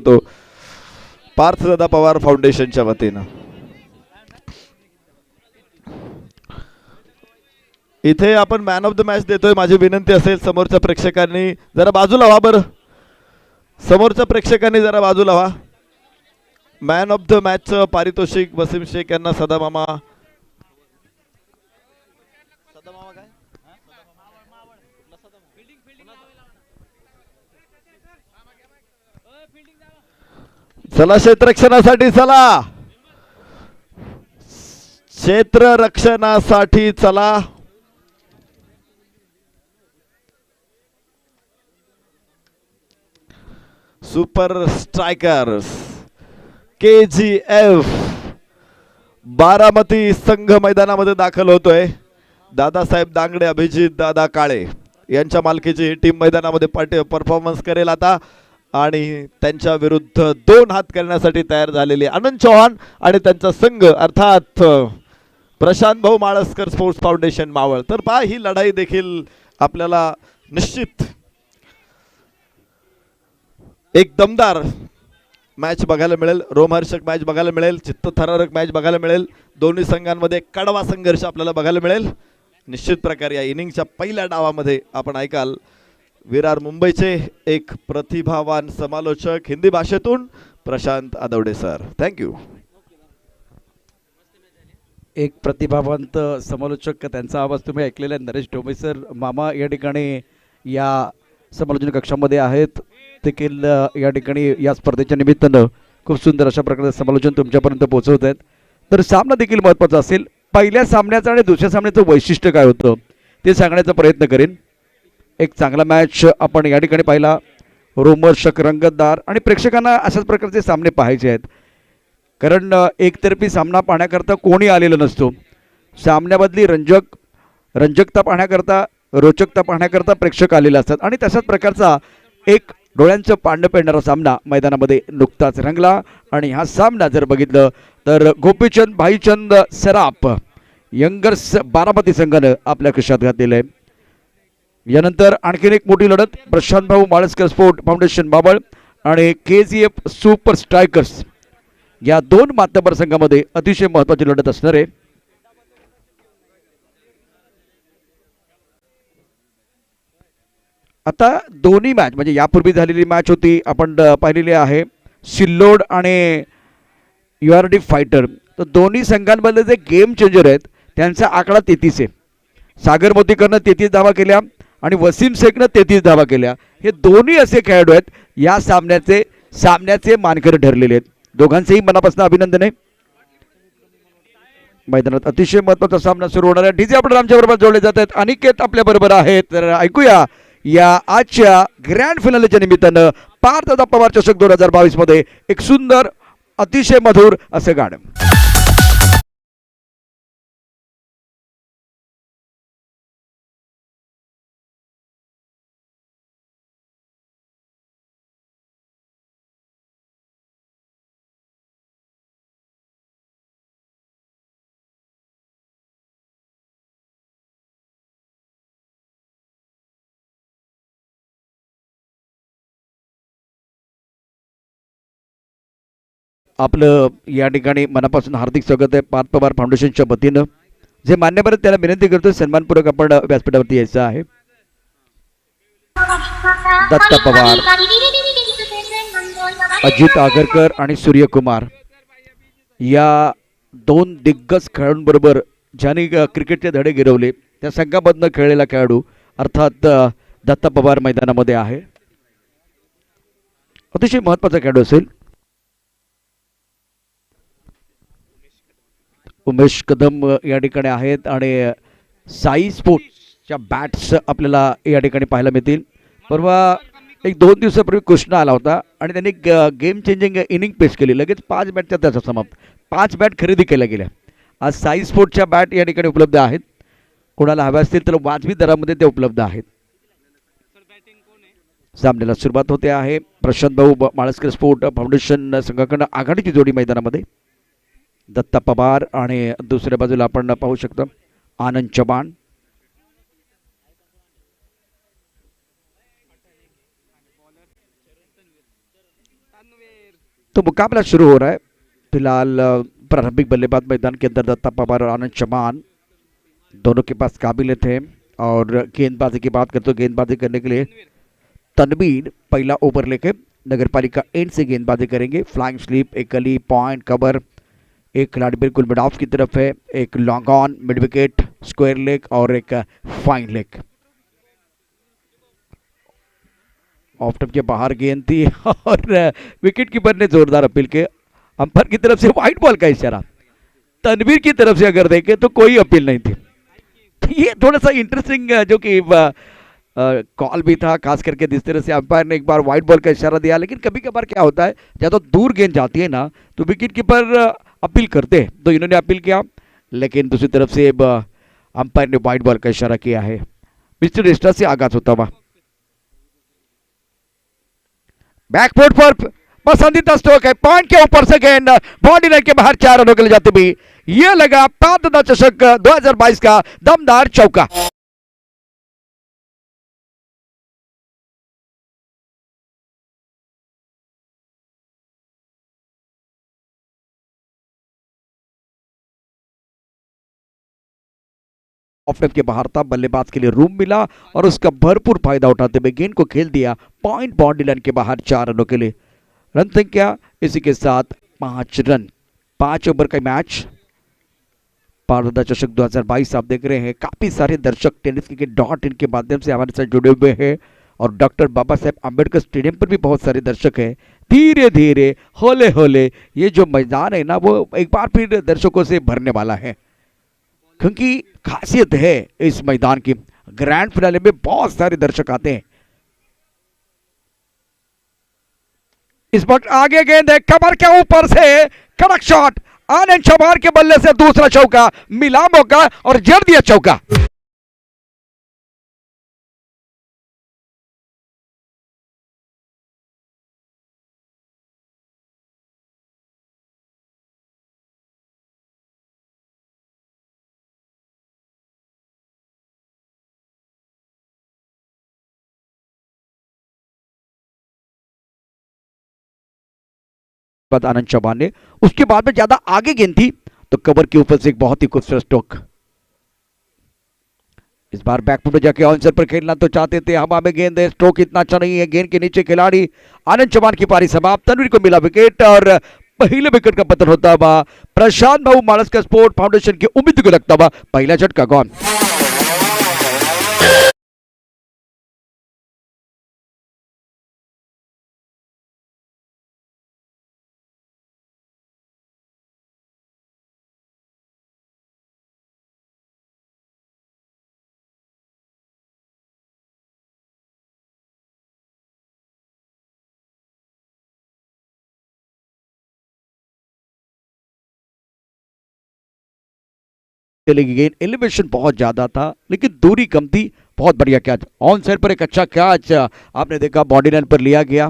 तो पार्थदादा पवार फाउंडेशनच्या वतीनं इथे आपण मॅन ऑफ द मॅच देतोय. माझी विनंती असेल समोरच्या प्रेक्षकांनी जरा बाजूला व्हा. बरं समोरच्या प्रेक्षकांनी जरा बाजूला व्हा. मॅन ऑफ द मॅचचं पारितोषिक वसीम शेख यांना सदामामा चला क्षेत्ररक्षणासाठी चला. क्षेत्ररक्षणासाठी चला. सुपर स्ट्रायकर्स KGF बारामती संघ मैदानामध्ये दाखल होतोय. दादासाहेब दांगडे अभिजित दादा काळे यांच्या मालकीची टीम मैदानामध्ये परफॉर्मन्स करेल आता आणि त्यांच्या विरुद्ध 2 हात करण्यासाठी तयार झालेले आनंद चौहान आणि त्यांचा संघ अर्थात प्रशांत भाऊ माळसकर स्पोर्ट्स फाउंडेशन मावळ. तर पहा ही लढाई देखील आपल्याला निश्चित एक दमदार मॅच बघायला मिळेल. रोमहर्षक मॅच बघायला मिळेल. चित्तथरारक मॅच बघायला मिळेल. दोन्ही संघांमध्ये कडवा संघर्ष आपल्याला बघायला मिळेल. निश्चित प्रकारे या इनिंगच्या पहिल्या डावामध्ये आपण ऐकाल विरार मुंबईचे एक प्रतिभावान समालोचक हिंदी भाषेतून प्रशांत आदवडे सर. थँक्यू. एक प्रतिभावंत समालोचक त्यांचा आवाज तुम्ही ऐकलेला आहे. नरेश ढोमे सर मामा या ठिकाणी या समालोचन कक्षामध्ये आहेत. देखील या ठिकाणी या स्पर्धेच्या निमित्तानं खूप सुंदर अशा प्रकारचं समालोचन तुमच्यापर्यंत पोहोचवत आहेत. तर सामना देखील महत्त्वाचा असेल. पहिल्या सामन्याचं आणि दुसऱ्या सामन्याचं वैशिष्ट्य काय होतं ते सांगण्याचा प्रयत्न करेन. एक चांगला मॅच आपण या ठिकाणी पाहिला. रोमहर्षक रंगतदार आणि प्रेक्षकांना अशाच प्रकारचे सामने पाहायचे आहेत. कारण एकतर्फी सामना पाहण्याकरता कोणी आलेलं नसतो. सामन्यामधली रंजकता पाहण्याकरता रोचकता पाहण्याकरता प्रेक्षक आलेले असतात आणि तशाच प्रकारचा एक डोळ्यांचं पारणं पेरणारा सामना मैदानामध्ये नुकताच रंगला. आणि हा सामना जर बघितलं तर गोपीचंद भाईचंद सराफ यंगर्स बारामती संघानं आपल्या खिशात घातलेलं आहे. यानंतर आणखीन एक मोठी लढत प्रशांत भाऊ माळसकर स्पोर्ट फाउंडेशन बाबळ आणि KGF सुपर स्ट्रायकर्स या 2 मातबर संघामध्ये अतिशय महत्त्वाची लढत असणार आहे. आता दोन्ही मॅच म्हणजे यापूर्वी झालेली मॅच होती आपण पाहिलेली आहे सिल्लोड आणि URD फायटर. तर दोन्ही संघांमधले जे गेम चेंजर आहेत त्यांचा आकडा 33 आहे. सागर मोतीकरनं 33 धावा केल्या आणि वसीम शेखनं 33 धावा केल्या. हे दोन्ही असे खेळाडू आहेत या सामन्याचे मानकरी ठरलेले आहेत. दोघांचेही मनापासून अभिनंदन आहे. मैदानात अतिशय महत्त्वाचा सामना सुरू होणार आहे. डीजे आपण आमच्याबरोबर जोडले जात आहेत. अनिकेत आपल्याबरोबर आहेत. तर ऐकूया या आजच्या ग्रँड फिनालेच्या निमित्तानं पार्थदादा पवार चषक 2022 मध्ये एक सुंदर अतिशय मधुर असं गाणं. आपलं या ठिकाणी मनापासून हार्दिक स्वागत आहे पार्थ पवार फाउंडेशनच्या वतीनं. जे मान्यवर आहेत त्याला विनंती करतो सन्मानपूर्वक आपण व्यासपीठावरती यायचं आहे. दत्ता पवार, अजित आगरकर आणि सूर्यकुमार या 2 दिग्गज खेळाडूंबरोबर ज्यांनी क्रिकेटचे धडे गिरवले त्या संघामधनं खेळलेला खेळाडू अर्थात दत्ता पवार मैदानामध्ये आहे. अतिशय महत्त्वाचा खेळाडू असेल. उमेश कदम या ठिकाणी आहेत आणि साई स्पोर्ट्सच्या बॅट्स आपल्याला या ठिकाणी पाहायला मिळतील. परवा 1-2 दिवसापूर्वी कृष्णा आला होता आणि त्यांनी गेम चेंजिंग इनिंग पेश केली. लगेच 5 बॅटच्या त्याचा समाप्त. 5 बॅट खरेदी केल्या गेल्या. आज साई स्पोर्ट्सच्या बॅट या ठिकाणी उपलब्ध आहेत. कोणाला हव्या असतील तर वाजवी दरामध्ये ते उपलब्ध आहेत. सामन्याला सुरुवात होते आहे. प्रशांत भाऊ माळसकर स्पोर्ट फाउंडेशन संघाकडून आघाडीची जोडी मैदानामध्ये दत्ता पवार आणि दुसऱ्या बाजूला आपण पाहू शकतो आनंद चव्हाण. तो मुकाबला शुरू हो रहा है। फिलहाल प्रारंभिक बल्लेबाज मैदान के अंदर दत्ता पवार और आनंद चौहान दोनों के पास काबिलियत है। और गेंदबाजी की बात करते तो गेंदबाजी करने के लिए तनवीर पहला ओवर लेके नगर पालिका एंड से गेंदबाजी करेंगे। फ्लाइंग स्लीप, एक गली, पॉइंट, कवर, एक खिलाड़ी बिल्कुल मिड ऑफ की तरफ है, एक long on, mid wicket, square leg और एक फाइन लेग। ऑफ स्टंप के बाहर गेंद थी और विकेट कीपर ने जोरदार अपील के अंपायर की तरफ से व्हाइट बॉल का इशारा। तनवीर की तरफ से अगर देखें तो कोई अपील नहीं थी। ये थोड़ा सा इंटरेस्टिंग जो कि कॉल भी था, खास करके जिस तरह से अंपायर ने एक बार व्हाइट बॉल का इशारा दिया। लेकिन कभी कभार क्या होता है, ज्यादा दूर गेंद जाती है ना तो विकेट कीपर अपील करते हैं, तो इन्होंने अपील किया। लेकिन दूसरी तरफ से अंपायर ने व्हाइट बॉल का इशारा किया है। मिस्टर स्टार से आगाज होता हुआ बैकफुट पर पसंदीदा स्ट्रोक है, पॉइंट के ऊपर से गेंद बॉडी लाइन के बाहर 4 रनों के लिए जाते भी ये लगा पात्रता चषक 2022 का दमदार चौका। ऑफ के बाहर था, बल्लेबाज के लिए रूम मिला और उसका भरपूर फायदा उठाते हुए गेंद को खेल दिया पॉइंट बाउंड्री लाइन के बाहर 4 रनों के लिए। रन संख्या इसी के साथ 5 रन। 5 ओवर का मैच पात्रता चषक 2022 आप देख रहे हैं। काफी सारे दर्शक टेनिस क्रिकेट .in के माध्यम से हमारे साथ जुड़े हुए हैं और डॉक्टर बाबा साहेब अम्बेडकर स्टेडियम पर भी बहुत सारे दर्शक हैं। धीरे धीरे होले होले ये जो मैदान है ना वो एक बार फिर दर्शकों से भरने वाला है, क्योंकि खासियत है इस मैदान की, ग्रैंड फिनाले में बहुत सारे दर्शक आते हैं। इस वक्त आगे गेंद है, कमर के ऊपर से कड़क शॉट, आनंद चौहान के बल्ले से दूसरा चौका, मिला मौका और जड़ दिया चौका। बाद आनंद चौहान ने, उसके बाद में ज्यादा आगे गेंद थी तो कवर के ऊपर से एक बहुत ही खूबसूरत स्ट्रोक। इस बार बैकफुट में जाके आंसर पर खेलना तो चाहते थे, हवा में गेंद है, स्ट्रोक इतना अच्छा नहीं है, गेंद के नीचे खिलाड़ी। आनंद चौहान की पारी समाप्त, तनवीर को मिला विकेट और पहले विकेट का पतन होता हुआ प्रशांत बाबू मानस का स्पोर्ट फाउंडेशन की उम्मीद को लगता हुआ पहला झटका गॉन। चलेगी गेंद, एलिवेशन बहुत ज्यादा था लेकिन दूरी कम थी। बहुत बढ़िया कैच, ऑन साइड पर एक अच्छा कैच आपने देखा, बॉडी लाइन पर लिया गया।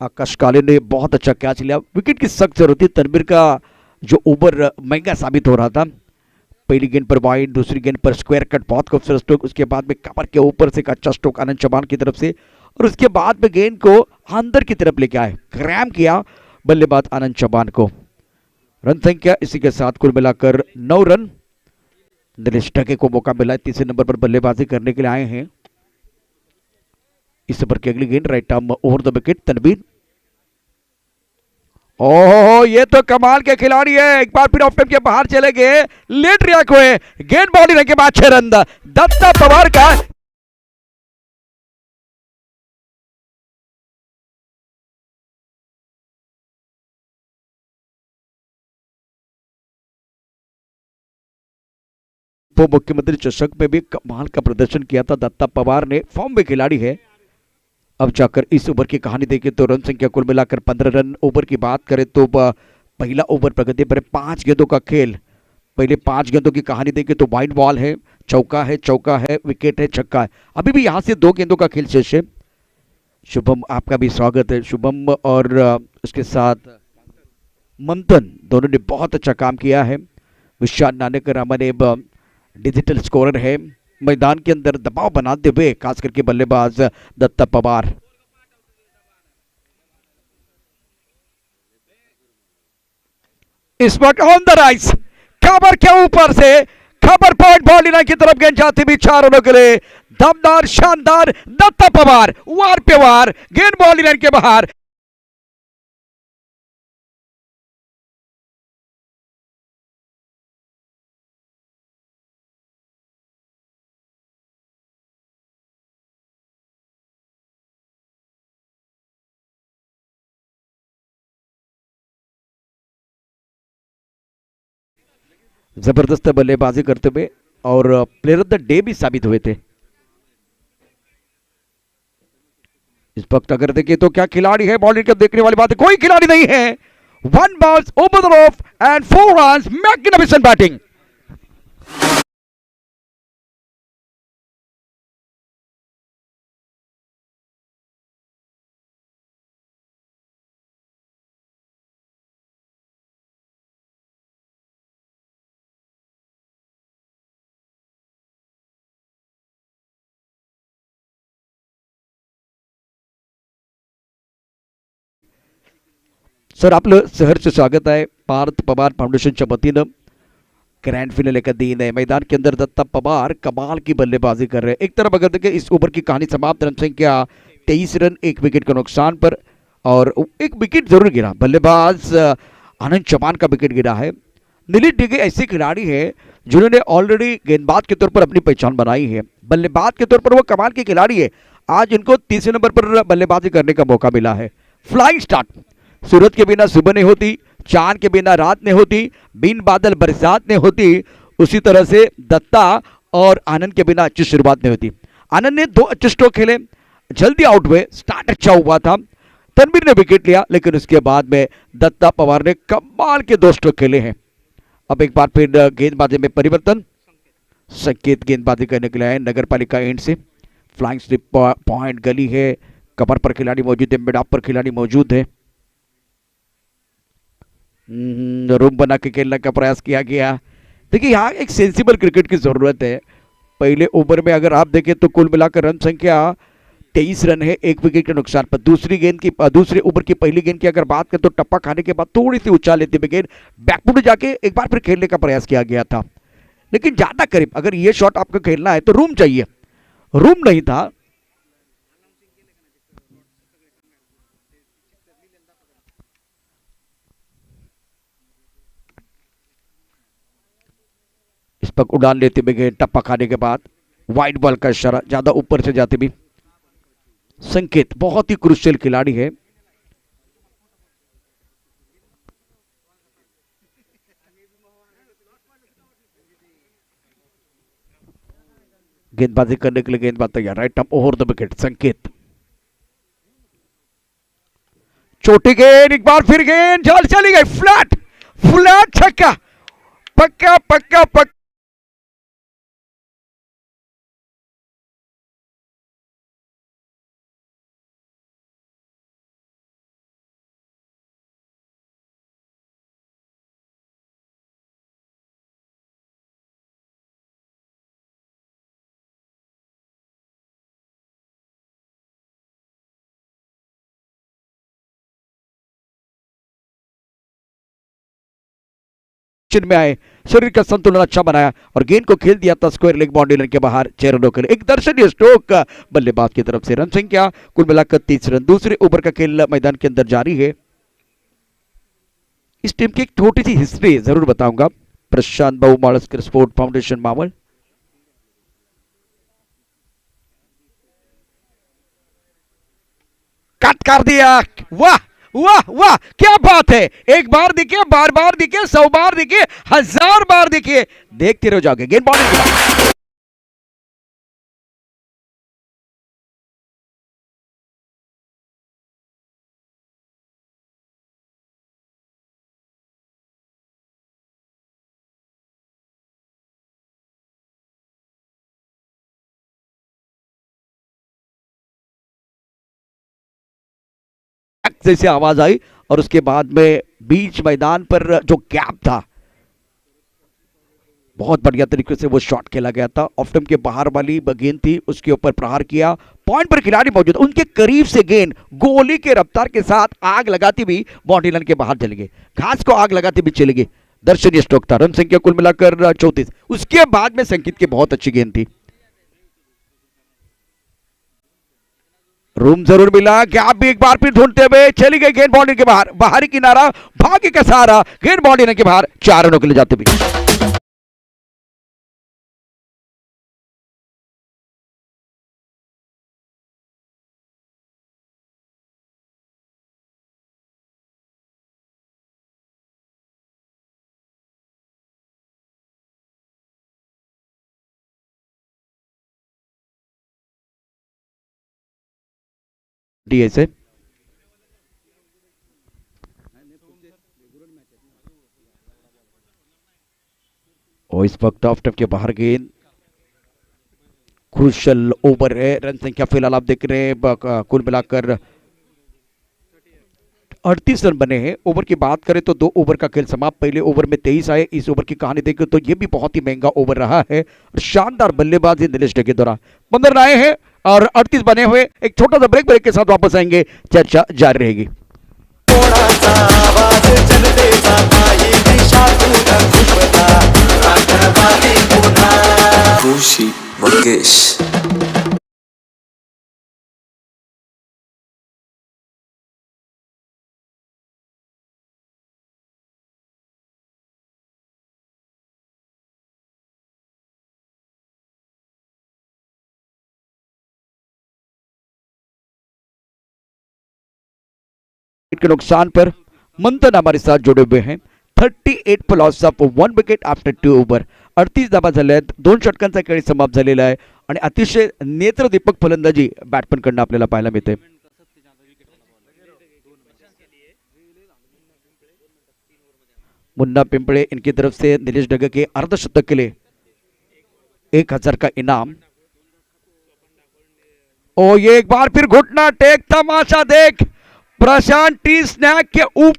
आकाश काले ने बहुत अच्छा कैच लिया। विकेट की सख्त जरूरत थी, तनवीर का जो ओवर महंगा साबित हो रहा था। पहली गेंद पर वाइड, दूसरी गेंद पर स्क्वायर कट, बहुत खूबसूरत स्ट्रोक। उसके बाद में कवर के ऊपर से एक अच्छा स्ट्रोक आनंद चौहान की तरफ से और उसके बाद में गेंद को अंदर की तरफ लेके आए, क्रैम किया बल्लेबाज आनंद चौहान को। रन संख्या इसी के साथ कुल मिलाकर 9 रन। दिनेश ढके को मौका मिला है, तीसरे नंबर पर बल्लेबाजी करने के लिए आए हैं। इस ओवर की अगली गेंद right arm over the wicket, Tanveer. ओहो ये तो कमाल के खिलाड़ी है, एक बार फिर ऑफ टाइम के बाहर चले गए, लेट रिएक्ट हुए, गेंद बॉडी रन के बाद 6 रन दत्ता पवार का। उप मुख्यमंत्री चषक में भी कमाल का प्रदर्शन किया था दत्ता पवार ने, फॉर्म में खिलाड़ी है। अब जाकर इस ओवर की कहानी देखें तो रन संख्या कुल मिलाकर 15 रन। ओवर की बात करें तो पहला ओवर प्रगति पर 5 गेंदों का खेल। पहले 5 गेंदों की कहानी देखें तो वाइड बॉल है, चौका है, विकेट है, छक्का है। अभी भी यहां से 2 गेंदों का खेल शेष है। शुभम आपका भी स्वागत है। शुभम और उसके साथ मंथन दोनों ने बहुत अच्छा काम किया है। विशाल नानेकर हमारे डिजिटल स्कोरर है, मैदान के अंदर दबाव बनाते हुए खास करके बल्लेबाज दत्ता पवार। इस वक्त ऑन द राइज, खबर के ऊपर से खबर पॉइंट बॉल लाइन की तरफ गेंद जाती भी 4 रनों के लिए। दमदार शानदार दत्ता पवार वार पे वार, गेंद बॉल लाइन के बाहर। जबरदस्त बल्लेबाजी करते हुए और प्लेयर ऑफ द डे भी साबित हुए थे। इस वक्त अगर देखिए तो क्या खिलाड़ी है, बॉलिंग का देखने वाली बात है, कोई खिलाड़ी नहीं है। One balls over the of end 4 runs, magnificent batting. Sir आपलं सहर्ष स्वागत आहे पार्थ पवार फाउंडेशनच्या वतीनं। ग्रैंड फिनाले का दिन है, मैदान के अंदर दत्ता पवार कमाल की बल्लेबाजी कर रहे हैं। एक तरफ अगर देखें इस ओवर की कहानी समाप्त, रन संख्या 23 रन, 1 विकेट के नुकसान पर, और 1 विकेट जरूर गिरा, बल्लेबाज आनंद चौहान का विकेट गिरा है। नीलीश डिगे ऐसे खिलाड़ी है जिन्होंने ऑलरेडी गेंदबाज के तौर पर अपनी पहचान बनाई है, बल्लेबाज के तौर पर वो कमाल के खिलाड़ी है। आज इनको तीसरे नंबर पर बल्लेबाजी करने का मौका मिला है। फ्लाइंग स्टार्ट, सूरज के बिना सुबह नहीं होती, चांद के बिना रात नहीं होती, बिन बादल बरसात नहीं होती, उसी तरह से दत्ता और आनंद के बिना अच्छी शुरुआत नहीं होती। आनंद ने 2 अच्छे स्ट्रोक खेले, जल्दी आउट हुए, स्टार्ट अच्छा हुआ था, तनवीर ने विकेट लिया, लेकिन उसके बाद में दत्ता पवार ने कमाल के 2 स्ट्रोक खेले हैं। अब एक बार फिर गेंदबाजी में परिवर्तन, संकेत गेंदबाजी करने के लिए आए नगर पालिका एंड से। फ्लाइंग स्लिप पॉइंट गली है, कवर पर खिलाड़ी मौजूद है, मिड ऑफ पर खिलाड़ी मौजूद है। रूम बना के खेलने का प्रयास किया गया। देखिए यहाँ एक सेंसिबल क्रिकेट की जरूरत है। पहले ओवर में अगर आप देखें तो कुल मिलाकर रन संख्या 23 रन है, 1 विकेट के नुकसान पर। दूसरे ओवर की पहली गेंद की अगर बात करें तो टप्पा खाने के बाद थोड़ी सी उछाल लेते हुए गेंद बैकफुट जाके एक बार फिर खेलने का प्रयास किया गया था, लेकिन ज्यादा करीब अगर ये शॉट आपको खेलना है तो रूम चाहिए, रूम नहीं था। इस पर उड़ान लेते हुए गए, टप्पा खाने के बाद वाइड बॉल का इशारा, ज्यादा ऊपर से जाते भी। संकेत बहुत ही क्रुशियल खिलाड़ी है। गेंदबाजी करने के लिए गेंदबाज तैयार, right up over the wicket. संकेत छोटी गेंद, एक बार फिर गेंद जाल चली गई, फ्लैट फ्लैट छक्का, पक्का पक्का पक्का। में आए, शरीर का संतुलन अच्छा बनाया और गेंद को खेल दिया था स्क्वायर लेग बाउंड्री लाइन के बाहर 6 रनों के लिए। एक दर्शनीय स्ट्रोक बल्लेबाज की तरफ से। रन संख्या कुल मिलाकर 30 रन। दूसरे ओवर का खेल मैदान के अंदर जारी है। इस टीम की एक छोटी सी हिस्ट्री जरूर बताऊंगा। प्रशांत बाबू मालस्कर स्पोर्ट फाउंडेशन मावल, कट कर दिया, वाह वाह वाह क्या बात है। एक बार दिखे, बार बार दिखे, 100 बार दिखे, 1000 बार दिखे, देखते रह जाओगे। गेंद बॉलिंग जैसे आवाज आई और उसके बाद में बीच मैदान पर जो गैप था, बहुत बढ़िया तरीके से वो शॉट खेला गया था। ऑफ स्टंप के बाहर वाली गेंद थी, उसके ऊपर प्रहार किया, पॉइंट पर खिलाड़ी मौजूद, उनके करीब से गेंद गोली के रफ्तार के साथ आग लगाती हुई बाउंड्री लाइन के बाहर चली गई, घास को आग लगाती हुई चली गई। दर्शनीय स्ट्रोक था। रन संख्या कुल मिलाकर 34। उसके बाद में संकेत की बहुत अच्छी गेंद थी। रूम जरूर मिला, गैप भी एक बार फिर ढूंढते हुए चली गई गेंद बाउंड्री के बाहर, बाहरी किनारा, भाग्य का सहारा, गेंद बाउंड्री लाइन के बाहर, 4 रनों के लिए जाते हुए। डीएस है। और इस वक्त ऑफ टफ के बाहर गेंद, क्रूशल ओवर है। रन संख्या फिलहाल आप देख रहे हैं कुल मिलाकर 38 रन बने हैं। ओवर की बात करें तो 2 ओवर का खेल समाप्त, पहले ओवर में 23 आए। इस ओवर की कहानी देखें तो यह भी बहुत ही महंगा ओवर रहा है। शानदार बल्लेबाजी नीलेश डे के द्वारा। 15 रन आए हैं और 38 बने हुए। एक छोटा सा ब्रेक के साथ वापस आएंगे, चर्चा जारी रहेगी। खुशी मंगेश। के नुकसान पर मंथन हमारे साथ जुड़े हुए हैं। 38 loss of 1 wicket after 2 over. 38 धाबा झाल्यात, 2 षटकांचा खेळ समाप्त झालेला आहे आणि अतिशय नेत्रदीपक फलंदाजी बॅट्समन कडून आपल्याला पाहायला मिळते. मुन्ना पिंपळे इनकी तरफ से नीलेश डगे के अर्धशतक के लिए 1000 का इनाम. ओ ये एक बार फिर घुटना टेक, तमाशा देख, प्रशांत टी स्नैक के ऊपर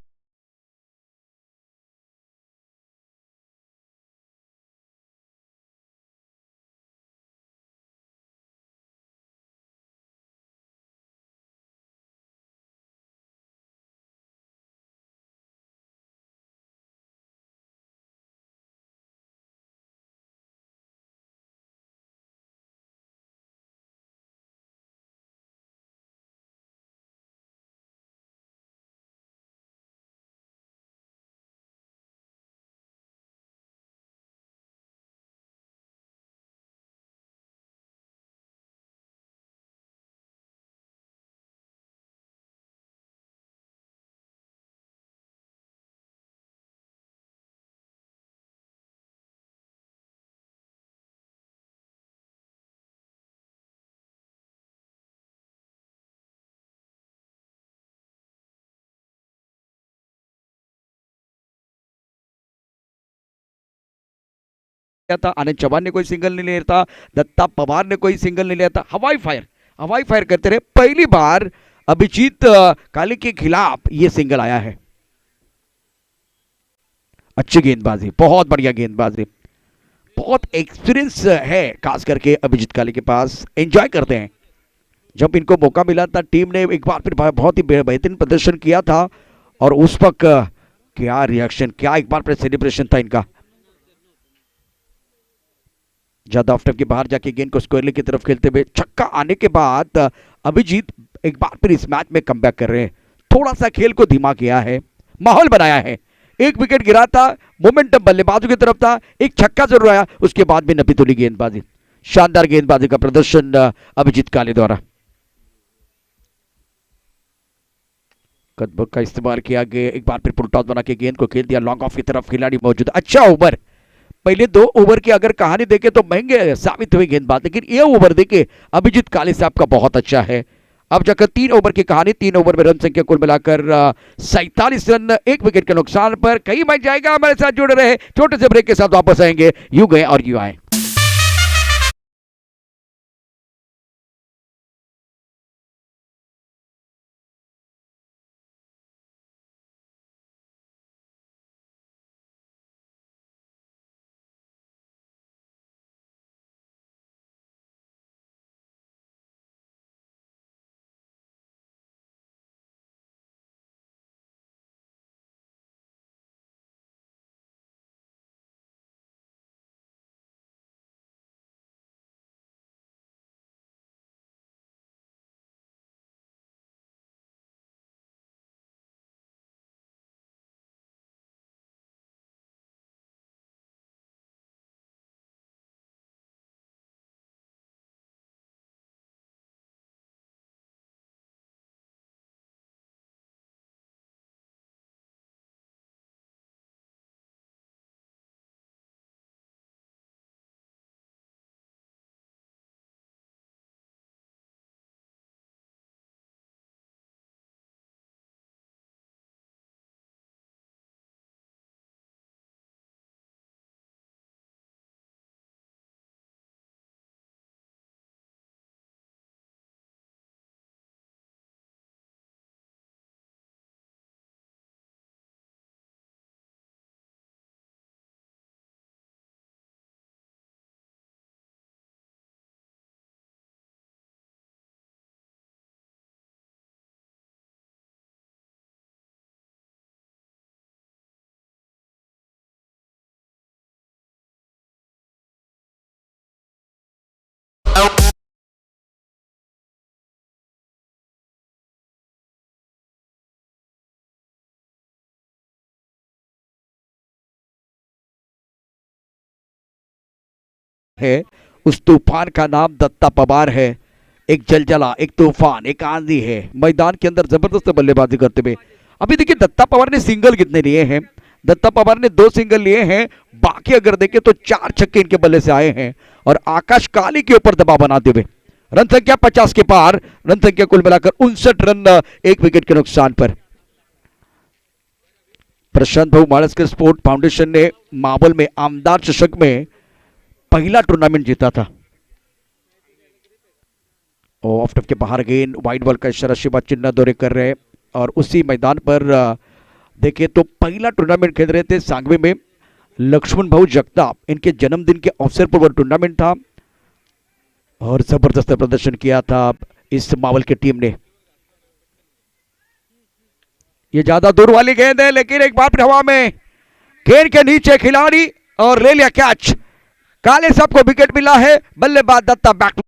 था, आनंद चौहान ने कोई सिंगल नहीं लिया था, दत्ता पवार ने कोई सिंगल नहीं लिया था. हवाई फायर करते रहे. पहली बार अभिजीत काले के खिलाफ ये सिंगल आया है. अच्छी गेंदबाजी, बहुत बढ़िया गेंदबाजी, बहुत एक्सपीरियंस है खास करके अभिजीत काले के पास. एंजॉय करते हैं. जब इनको मौका मिला था टीम ने एक बार फिर बहुत ही बेहतरीन प्रदर्शन किया था और उस वक्त क्या रिएक्शन, क्या एक बार फिर सेलिब्रेशन था इनका. ज्यादा ऑफ टर्फ के बाहर जाके गेंद को स्क्वायरली की तरफ खेलते हुए छक्का आने के बाद अभिजीत एक बार फिर इस मैच में कमबैक कर रहे हैं. थोड़ा सा खेल को धीमा किया है, माहौल बनाया है. एक विकेट गिरा था, मोमेंटम बल्लेबाजों की तरफ था, एक छक्का जरूर आया, उसके बाद भी नपी तुली गेंदबाजी. शानदार गेंदबाजी का प्रदर्शन अभिजीत काले द्वारा. कदबक का इस्तेमाल किया गया, एक बार फिर पुल टॉस बना के गेंद को खेल दिया लॉन्ग ऑफ की तरफ. खिलाड़ी मौजूद. अच्छा ओवर, पहले 2 ओवर की अगर कहानी देखें तो महंगे साबित हुई गेंदबाज, लेकिन ये ओवर देखे अभिजीत काले साहब का बहुत अच्छा है. अब जाकर 3 ओवर की कहानी. 3 ओवर में रन संख्या कुल मिलाकर 47 रन, 1 विकेट के नुकसान पर. कई मैच जाएगा. हमारे साथ जुड़े रहे. छोटे से ब्रेक के साथ वापस आएंगे. यूं गए और यूं आए. है, उस तूफान का नाम दत्ता पवार है। एक जलजला, एक तूफान, एक आंधी है, मैदान के अंदर जबरदस्त बल्लेबाजी करते हुए। अभी देखिए दत्ता पवार ने सिंगल कितने लिए हैं, दत्ता पवार ने 2 सिंगल लिए हैं, बाकी अगर देखें तो 4 छक्के इनके बल्ले से आए हैं और आकाश काली के ऊपर दबाव बनाते हुए रन संख्या 50 के पार, रन संख्या कुल मिलाकर 59 रन, 1 विकेट के नुकसान पर। प्रशांत भाऊ माळस्कर स्पोर्ट फाउंडेशन ने मावल में आमदार चषक में पहला टूर्नामेंट जीता था। ऑफ टफ के बाहर गेंद, वाइड बॉल का इशारा शिवा चिन्ह दौरे कर रहे हैं और उसी मैदान पर देखिए तो पहला टूर्नामेंट खेल रहे थे सांगवे में लक्ष्मण भाऊ जगताप, इनके जन्मदिन के अवसर पर वह टूर्नामेंट था और जबरदस्त प्रदर्शन किया था इस मावल की टीम ने। ये ज्यादा दूर वाली गेंद है लेकिन एक बार हवा में गेंद के नीचे खिलाड़ी और ले लिया कैच। काले साहब को विकेट मिला है, बल्लेबाज दत्ता बैक।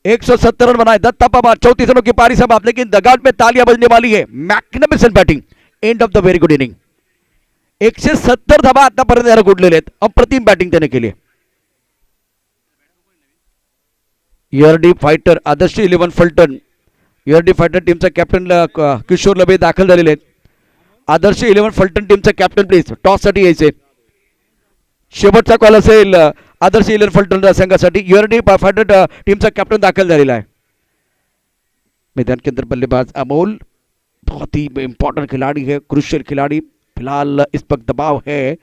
एक 170 रन बनाए दत्ता पवार, 34 रनों की पारी समाप्त, लेकिन दगाट में तालियां बजने वाली है। Magnificent batting, end of the very good inning. 170 धावा आतापर्यंत कुठलेले आहेत अप्रतिम बॅटिंग देने के लिए। ईआरडी फायटर आदर्श 11 फलटण, ईआरडी फायटर टीमचा कॅप्टन किशोर लबे दाखल झालेले आहेत। आदर्श 11 फलटण टीमचा कॅप्टन प्लीज टॉस साठी यायचे। शेवटचा कॉल असेल आदर्श 11 फलटण संघासाठी। ईआरडी फायटर टीमचा कॅप्टन दाखल झालेला आहे। मैदान के अंदर बल्लेबाज अमोल बहुत ही इंपॉर्टेंट खिलाड़ी है, क्रुशियल खिलाड़ी। फिलहाल इस वक्त दबाव है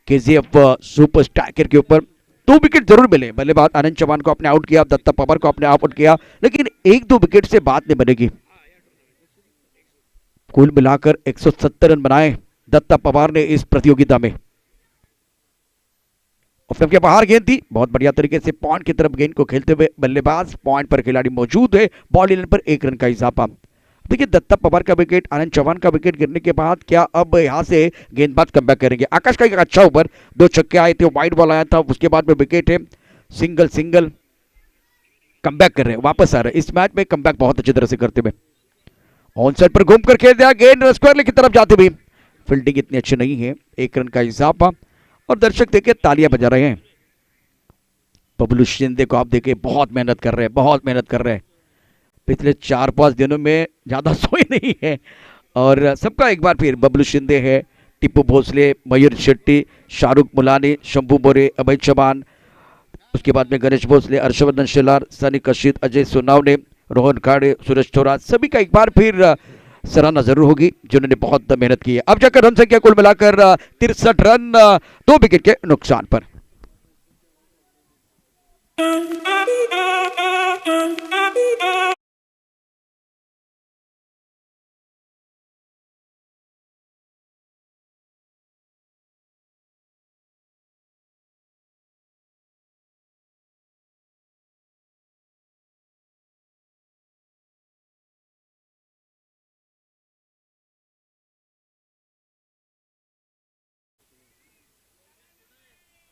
केजीएफ सुपर स्ट्राइकर के ऊपर। 2 विकेट जरूर मिले, बल्लेबाज आनंद चौहान को आपने आउट किया, दत्ता पवार को आपने आउट किया, लेकिन 1-2 विकेट से बात नहीं बनेगी। कुल मिलाकर 170 रन बनाए दत्ता पवार ने इस प्रतियोगिता में। ऑफ के बाहर गेंद थी, बहुत बढ़िया तरीके से पॉइंट की तरफ गेंद को खेलते हुए बल्लेबाज पॉइंट पर खिलाड़ी मौजूद है। बॉल इन पर 1 रन का इजाफा। देखिए दत्ता पवार का विकेट, आनंद चौहान का विकेट गिरने के बाद क्या अब यहां से गेंदबाज कमबैक करेंगे। आकाश का एक अच्छा ओवर, 2 छक्के आए थे, वाइड बॉल आया था, उसके बाद में विकेट है। सिंगल सिंगल कमबैक कर रहे हैं, वापस आ रहे हैं इस मैच में, कमबैक बहुत अच्छी तरह से करते हुए। ऑन साइड पर घूम कर खेल दिया, गेंद स्क्वायर की तरफ जाते हुए फील्डिंग इतनी अच्छी नहीं है। 1 रन का इजाफा और दर्शक देखिए तालियां बजा रहे हैं। बबलू शिंदे को आप देखिए बहुत मेहनत कर रहे हैं, बहुत मेहनत कर रहे हैं। पिछले 4-5 दिनों में ज्यादा सोए नहीं है और सबका एक बार फिर बबलू शिंदे है, टिप्पू भोसले, मयूर शेट्टी, शाहरुख मुलानी, शंभू बोरे, अभय चौहान, उसके बाद में गणेश भोसले, हर्षवर्धन शेलार, सनी कशित, अजय सोनावने, रोहन खाड़े, सूरज थोराट, सभी का एक बार फिर सराहना जरूर होगी जिन्होंने बहुत मेहनत की है। अब जाकर रन संख्या कुल मिलाकर 63 रन, 2 विकेट के नुकसान पर।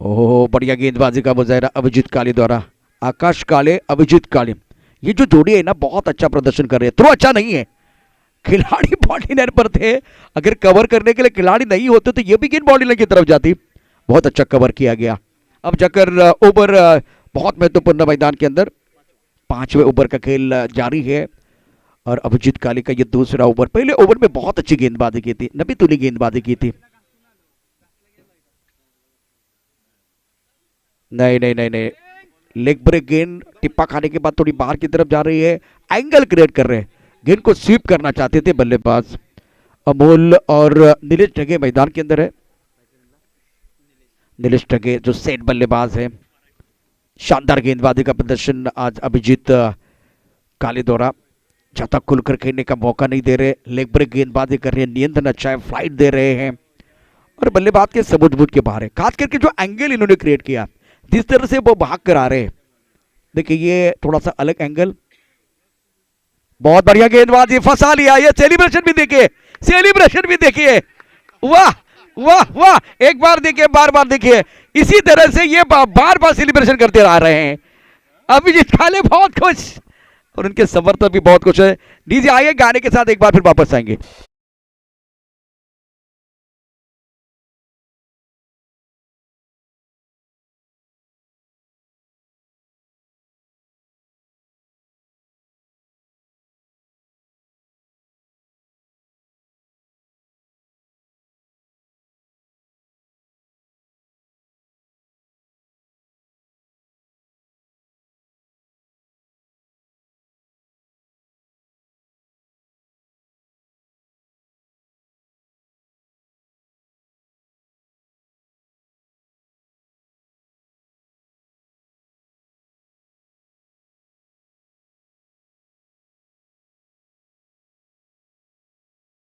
ओह बढ़िया गेंदबाजी का मुजाहरा अभिजीत काले द्वारा। आकाश काले, अभिजीत काले, ये जो जोड़ी है ना बहुत अच्छा प्रदर्शन कर रहे हैं। थ्रो अच्छा नहीं है, खिलाड़ी बॉडी लाइन पर थे, अगर कवर करने के लिए खिलाड़ी नहीं होते तो ये भी गेंद बॉडी लाइन की तरफ जाती। बहुत अच्छा कवर किया गया। अब जाकर ओवर बहुत महत्वपूर्ण मैदान के अंदर 5वें ओवर का खेल जारी है और अभिजीत काले का ये दूसरा ओवर। पहले ओवर में बहुत अच्छी गेंदबाजी की थी, नबी तुली गेंदबाजी की थी। नहीं नहीं नहीं नहीं, लेग ब्रेक गेंद टिप्पा खाने के बाद थोड़ी बाहर की तरफ जा रही है, एंगल क्रिएट कर रहे हैं, गेंद को स्वीप करना चाहते थे बल्लेबाज अमोल और नीलेश ढगे मैदान के अंदर है। नीलेश ढगे जो सेट बल्लेबाज है, शानदार गेंदबाजी का प्रदर्शन आज अभिजीत काले द्वारा। ज्यादा खुलकर खेलने का मौका नहीं दे रहे, लेग ब्रेक गेंदबाजी कर रहे हैं, नियंत्रण अच्छा है, फ्लाइट दे रहे हैं और बल्लेबाज के समझबूझ के बाहर है, खास करके जो एंगल इन्होंने क्रिएट किया, जिस तरह से वो भाग कर आ रहे हैं। देखिए ये थोड़ा सा अलग एंगल, बहुत बढ़िया गेंदबाजी, फंसा लिया। ये सेलिब्रेशन भी देखिए, सेलिब्रेशन भी देखिए, वाह वाह वाह। एक बार देखिए, बार बार देखिए, इसी तरह से ये बार बार सेलिब्रेशन करते आ रहे हैं। अभिजीत काले बहुत खुश और उनके समर्थक भी बहुत खुश है। डीजे आइए, गाने के साथ एक बार फिर वापस आएंगे।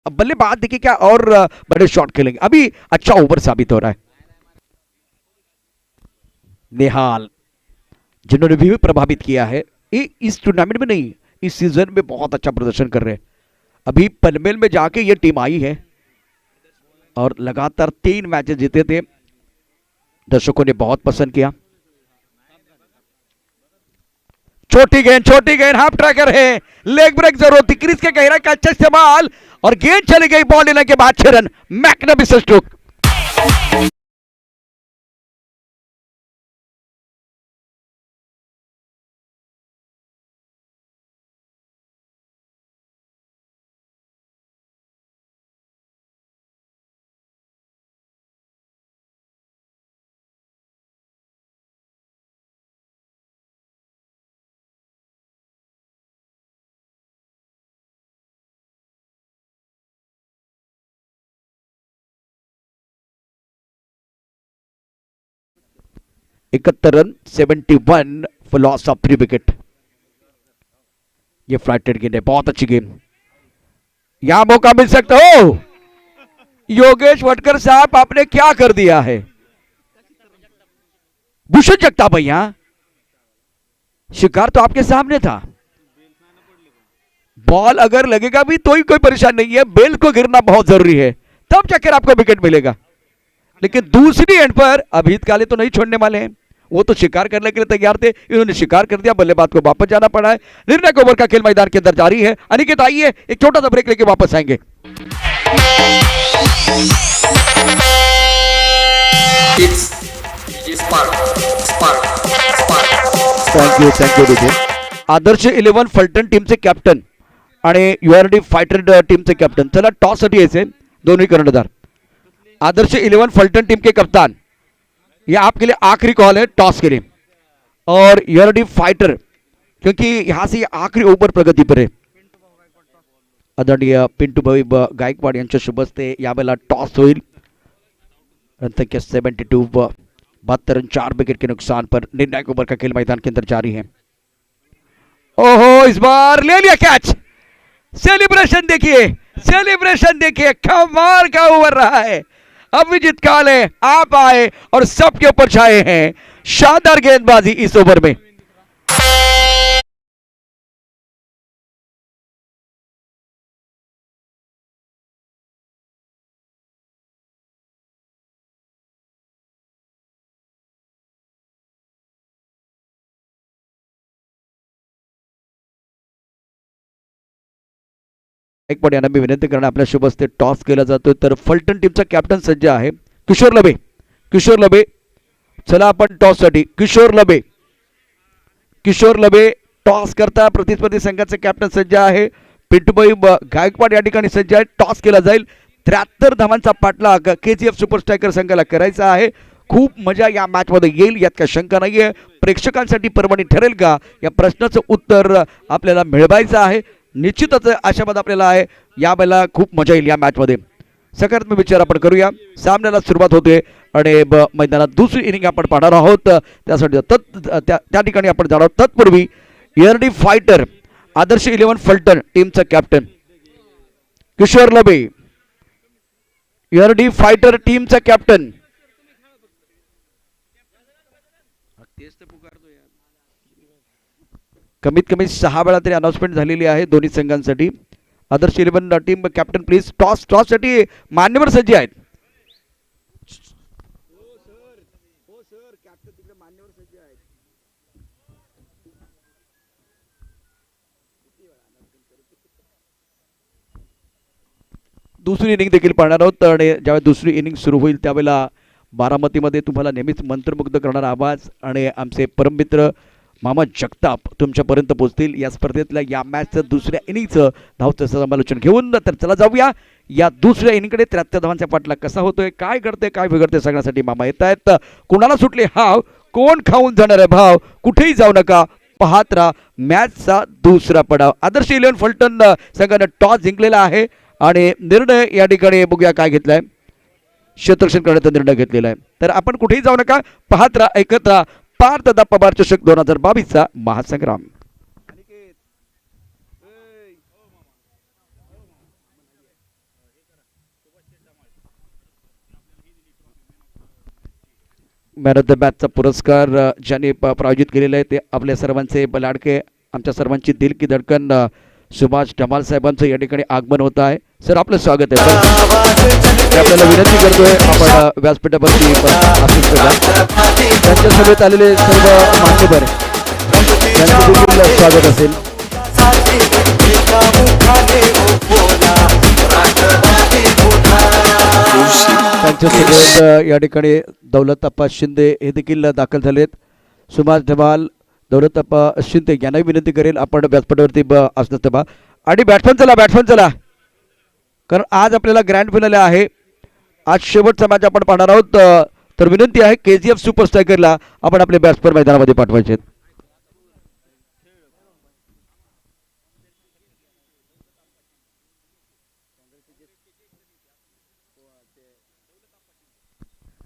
अब बल्लेबाज देखिए क्या और बड़े शॉट खेलेंगे, अभी अच्छा ओवर साबित हो रहा है। नेहाल जिन्होंने भी प्रभावित किया है, इस टूर्नामेंट में नहीं, इस सीजन में बहुत अच्छा प्रदर्शन कर रहे हैं। अभी पनवेल में जाके ये टीम आई है और लगातार 3 मैचेस जीते थे, दर्शकों ने बहुत पसंद किया। छोटी गेंद हाफ ट्रैकर है, लेग ब्रेक जरूर थी, क्रीज के गहराई का अच्छा इस्तेमाल और गेंद चली गई बॉल लेने के बाद 6 रन, मैग्निफिसेंट स्ट्रोक। इकहत्तर run, 71 for loss of 3 wicket. ये फ्लाइटेड गेंद है, बहुत अच्छी गेंद, यहां मौका मिल सकता हो। योगेश वटकर साहब आपने क्या कर दिया है, भूषण जगताप भैया, शिकार तो आपके सामने था। बॉल अगर लगेगा भी तो ही कोई परेशानी नहीं है, बेल को गिरना बहुत जरूरी है, तब जाकर आपको विकेट मिलेगा। लेकिन दूसरी एंड पर अभिजीत काले तो नहीं छोड़ने वाले हैं, वो तो शिकार करने के लिए तैयार थे, इन्होंने शिकार कर दिया, बल्लेबाज को वापस जाना पड़ा है। निर्णायक ओवर का खेल मैदान के अंदर जारी है। अनिकेत आइए, एक छोटा सा ब्रेक लेके वापस आएंगे। थैंक यू विजय। आदर्श 11 फलटण टीमचे कॅप्टन आणि यूआरडी फायटर टीमचे कॅप्टन, चला टॉस साठी यायचे दोन्ही कर्णधार। आदर्श 11 फलटण टीम के कप्तान, ये आपके लिए आखिरी कॉल है टॉस के लिए, और यूआरडी फाइटर क्योंकि यहां से ये आखिरी ओव्हर प्रगती पर है। आदरणीय पिंटू भाई गायकवाड यांच्या शुभ हस्ते यावेळेला टॉस होईल। संख्या 72, 72 रन 4 विकेट के नुकसान पर निर्णायक ओवर का खेल मैदान के अंदर जारी है। ओहो, इस बार ले लिया कैच, सेलिब्रेशन देखिए, सेलिब्रेशन देखिए, कमाल का ओवर रहा है। अभिजीत काले आप आए और सबके ऊपर छाए हैं, शानदार गेंदबाजी इस ओवर में। एक पड यांना मी विनंती करणार, आपल्या शुभ हस्ते टॉस केला जातो, तर फलटण टीमचा कॅप्टन सज्ज आहे किशोर लबे। किशोर लबे, चला आपण टॉस साठी किशोर लबे, किशोर लबे टॉस करता, प्रतिस्पर्धी संघाचे कॅप्टन सज्ज आहे। पिंटूभाई गायकवाड या ठिकाणी सज्ज आहे, टॉस केला जाईल। 73 धावांचा पाठलाग केजीएफ सुपर स्ट्रायकर संघाला करायचा आहे। खूप मजा या मॅच मध्ये येईल यात काही शंका नाहीये। प्रेक्षकांसाठी पर्वणी ठरेल का या प्रश्नाचं उत्तर आपल्याला मिळवायचं आहे। निश्चितच आशावाद आपल्याला आहे, या वेळेला खूप मजा येईल या मॅच मध्ये। सकारात्मक विचार आपण करूया, सामन्याला सुरुवात होते आणि मैदानात दुसरी इनिंग आपण पाहणार आहोत, त्यासाठी त्या ठिकाणी आपण जाणार आहोत। तत्पूर्वी यूआरडी फायटर आदर्श 11 फलटण टीमचा कॅप्टन किशोर लबे एअरडी फायटर टीमचा कॅप्टन. कमीत कमी 6 वेळा तरी अनाउन्समेंट झालेली आहे दोन्ही संघांसाठी. आदर्श 11 टीम कॅप्टन प्लीज. टॉस साठी मान्यवर सज्ज आहेत. दुसरी इनिंग देखील पाहणार आहोत आणि ज्यावेळेस दुसरी इनिंग सुरू होईल त्यावेळेला बारामतीमध्ये तुम्हाला नेहमीच मंत्रमुग्ध करणारा आवाज आणि आमचे परममित्र मामा जगताप तुमच्यापर्यंत पोहोचतील. या स्पर्धेतल्या या मॅचचं दुसऱ्या इनिंगचं धावचं समालोचन घेऊन. तर चला जाऊया या दुसऱ्या इनिंगकडे. 73 धावांचा पाठला कसा होतोय, काय घडतंय, काय बिघडतंय सांगण्यासाठी मामा येत आहेत. कुणाला सुटले हाव, कोण खाऊन जाणार आहे भाव, कुठेही जाऊ नका, पाहत राहा मॅचचा दुसरा पडाव. आदर्श 11 फलटण संघानं टॉस जिंकलेला आहे आणि निर्णय या ठिकाणी बघूया काय घेतलाय. क्षेत्ररक्षण करण्याचा निर्णय घेतलेला आहे. तर आपण कुठेही जाऊ नका, पाहत राहा, ऐकत राहा पार्थ दा पवार चषक 2022चा महासंग्राम. मॅन ऑफ द मॅचचा पुरस्कार ज्यांनी प्रायोजित केलेला आहे ते आपल्या सर्वांचे लाडके, आमच्या सर्वांची दिल की धडकन सुभाष धमाल साहेबांचं या ठिकाणी आगमन होत आहे. सर आपलं स्वागत आहे. आपल्याला विनंती करतोय आपण व्यासपीठावरती त्यांच्या सभेत आलेले सर्व मान्यवर त्यांचं देखील स्वागत असेल. त्यांच्यासोबत या ठिकाणी दौलतप्पा शिंदे हे देखील दाखल झालेत. सुभाष धमाल, दौलतप्पा शिंदे यांनाही विनंती करेल आपण व्यासपीठावरती असणं बा. आणि बॅट्समन चला कारण आज आपल्याला ग्रँड फिनाले आहे. आज शेवटचा मॅच आपण पाहणार आहोत. तर विनंती आहे KGF सुपर स्ट्रायकरला आपण आपले बॅट्समन मैदानामध्ये पाठवायचे.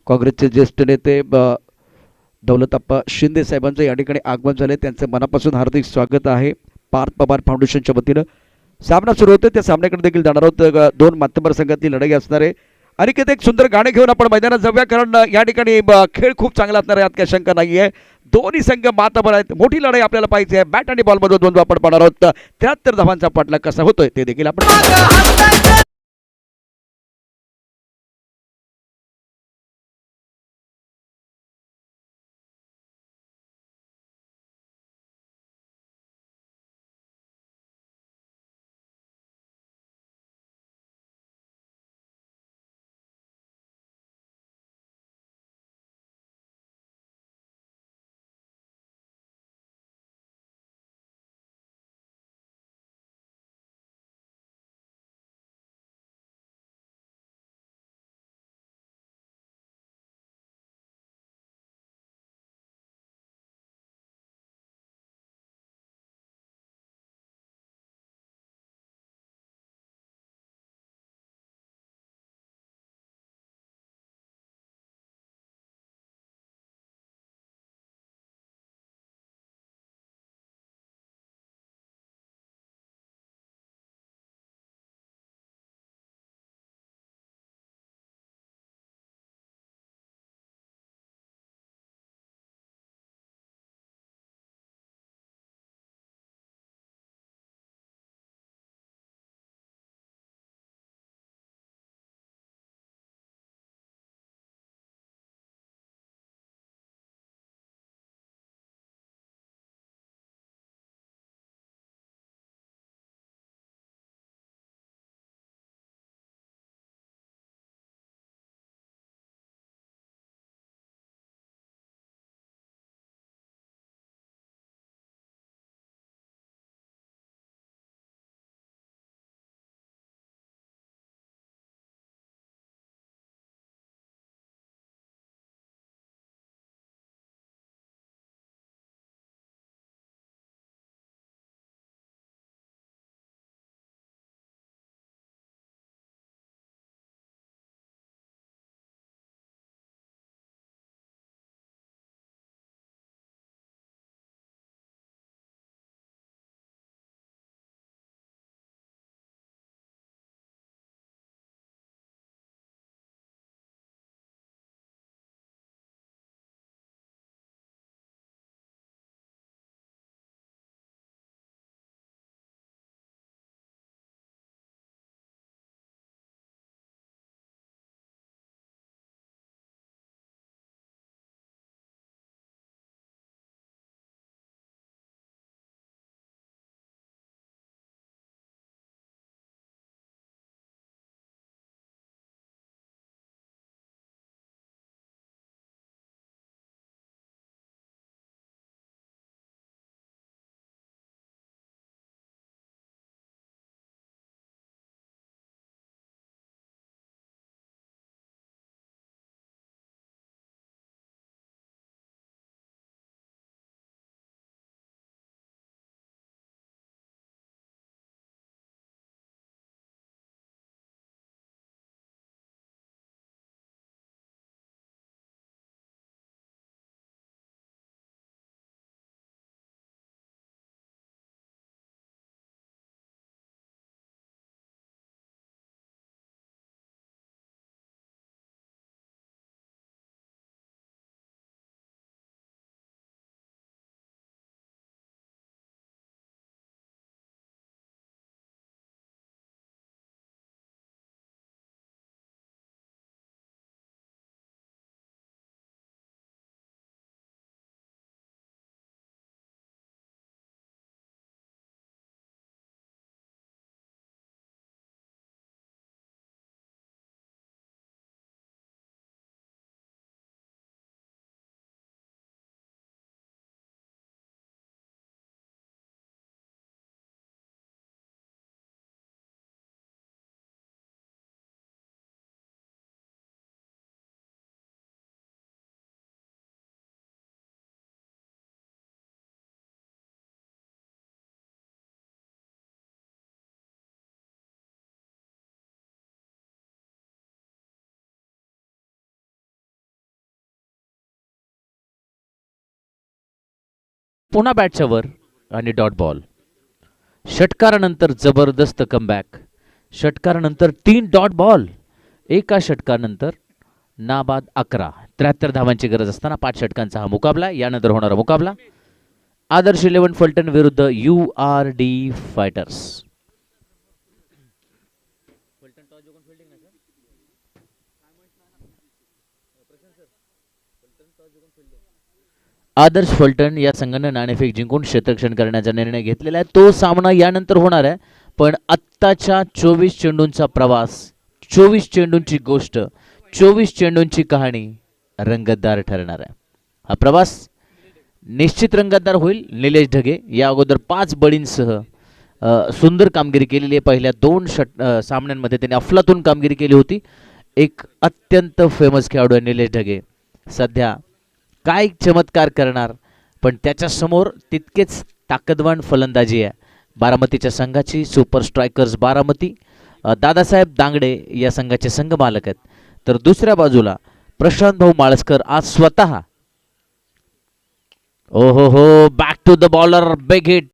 काँग्रेसचे ज्येष्ठ नेते दौलतप्पा शिंदे साहेबांचं या ठिकाणी आगमन झाले. त्यांचं मनापासून हार्दिक स्वागत आहे पार्थ पवार फाउंडेशनच्या वतीनं. सामना सुरू होतो त्या सामन्याकडे देखील जाणार आहोत. दोन मातबर संघातली लढाई असणार आहे. आणि एक सुंदर गाणे घेऊन आपण मैदानात जाऊया कारण या ठिकाणी खेळ खूप चांगला असणार आहे, यात काही शंका नाही आहे. दोन्ही संघ मातबर आहेत. मोठी लढाई आपल्याला पाहिजे आहे. बॅट आणि बॉलमध्ये द्वंद्व आपण पाहणार आहोत. 73 धावांचा पाठला कसा होतोय ते देखील आपण पुन्हा बॅटच्या वर आणि डॉट बॉल. षटकारानंतर जबरदस्त कमबॅक. षटकारानंतर 3 dot ball. एका षटकानंतर नाबाद 11. 73 धावांची गरज असताना 5 षटकांचा हा मुकाबला. यानंतर होणारा मुकाबला आदर्श 11 फलटण विरुद्ध URD फायटर्स. आदर्श फलटण या संघाने नाणेफेक जिंकून क्षेत्ररक्षण करण्याचा निर्णय घेतलेला आहे. तो सामना यानंतर होणार आहे. पण आत्ताच्या 24 चेंडूंचा प्रवास, 24 चेंडूंची गोष्ट, 24 चेंडूंची कहाणी रंगतदार ठरणार आहे. हा प्रवास निश्चित रंगतदार होईल. निलेश ढगे या अगोदर 5 बळींसह सुंदर कामगिरी केलेली आहे. पहिल्या 2 सामन्यांमध्ये त्याने अफलातून कामगिरी केली होती. एक अत्यंत फेमस खेळाडू आहे निलेश ढगे. सध्या काय चमत्कार करणार, पण त्याच्या समोर तितकेच ताकदवान फलंदाजी आहे बारामतीच्या संघाची. Super strikers Baramati. दादासाहेब दांगडे या संघाचे संघ मालक आहेत. तर दुसऱ्या बाजूला प्रशांत भाऊ माळसकर आज स्वतः. ओहो हो, back to the bowler, big hit,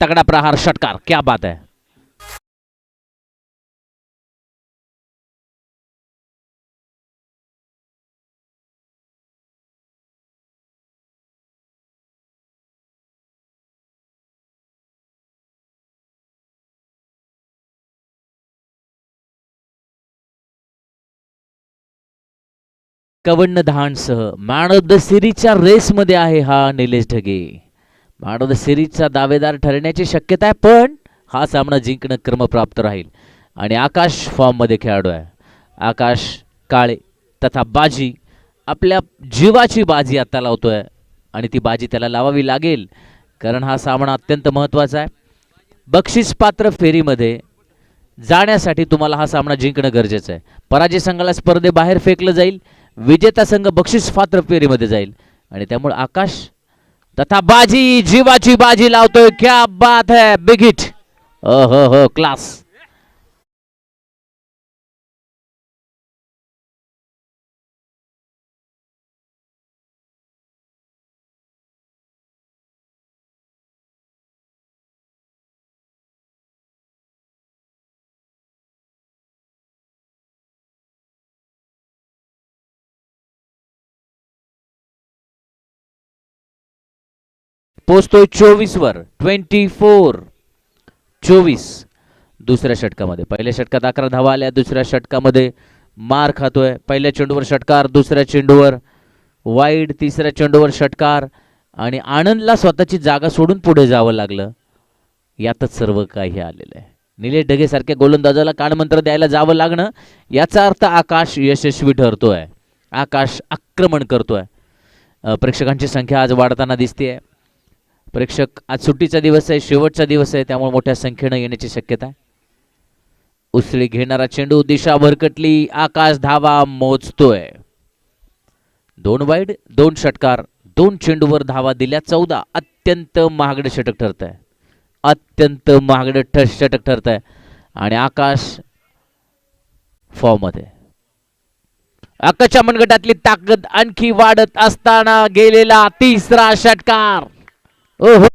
तगड़ा प्रहार, षटकार, क्या बात है. धानसह मॅन ऑफ द सिरीजच्या रेसमध्ये आहे हा Nilesh Dhage. Man of the सिरीजचा दावेदार ठरण्याची शक्यता आहे, पण हा सामना जिंकणं क्रमप्राप्त राहील. आणि आकाश फॉर्ममध्ये खेळाडू आहे. आकाश काळे तथा बाजी आपल्या जीवाची बाजी आता लावतोय आणि ती बाजी त्याला लावावी लागेल, कारण हा सामना अत्यंत महत्त्वाचा आहे. बक्षीस पात्र फेरीमध्ये जाण्यासाठी तुम्हाला हा सामना जिंकणं गरजेचं आहे. पराजय संघाला स्पर्धेबाहेर फेकलं जाईल, विजेता संघ बक्षीस पात्र फेरीमध्ये जाईल. आणि त्यामुळे आकाश तथा बाजी जीवाची बाजी लावतोय. क्या बात है, बिग हिट. हो क्लास. पोचतोय 24 वर. 24 दुसऱ्या षटकामध्ये. पहिल्या षटकात 11 धावा आल्या, दुसऱ्या षटकामध्ये मार खातोय. पहिल्या चेंडूवर षटकार, दुसऱ्या चेंडूवर वाईड, तिसऱ्या चेंडूवर षटकार आणि आनंदला स्वतःची जागा सोडून पुढे जावं लागलं. यातच सर्व काही आलेलं आहे. निलेश ढगे सारख्या गोलंदाजाला कानमंत्र द्यायला जावं लागणं, याचा अर्थ आकाश यशस्वी ठरतोय. आकाश आक्रमण करतोय. प्रेक्षकांची संख्या आज वाढताना दिसते. प्रेक्षक आज सुट्टीचा दिवस आहे, शेवटचा दिवस आहे, त्यामुळे मोठ्या संख्येनं येण्याची शक्यता आहे. उसळी घेणारा चेंडू, दिशा भरकटली, आकाश धावा मोजतोय. 2 वाईड, 2 षटकार, 2 चेंडूवर धावा दिल्या. 14 अत्यंत महागडे षटक ठरत आहे. अत्यंत महागडे षटक ठरत आहे. आणि आकाश फॉर्म मध्ये. आकाशच्या मनगटातली ताकद आणखी वाढत असताना गेलेला तिसरा षटकार. ओहो,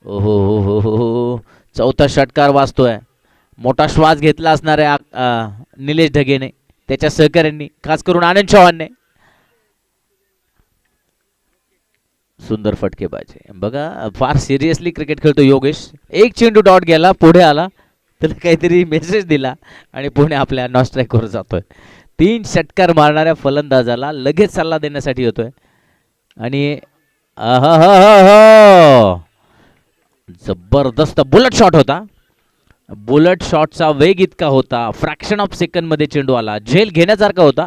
ओहो हो हो हो, चौथा षटकार वाजतोय. मोठा श्वास घेतला असणार आहे निलेश ढगेने, त्याच्या सहकाऱ्यांनी, खास करून आनंद चव्हाणने. सुंदर फटकेबाजी बघा. फार सिरियसली क्रिकेट खेळतो योगेश. एक चेंडू डॉट गेला, पुढे आला, त्याला काहीतरी मेसेज दिला आणि पुढे आपल्या नॉन स्ट्राईकवर जातोय. 3 षटकार मारणाऱ्या फलंदाजाला लगेच सल्ला देण्यासाठी येतोय. आणि जबरदस्त बुलेट शॉट होता. बुलेट शॉटचा वेग इतका होता, फ्रॅक्शन ऑफ सेकंड मध्ये चेंडू आला. झेल घेण्यासारखा होता,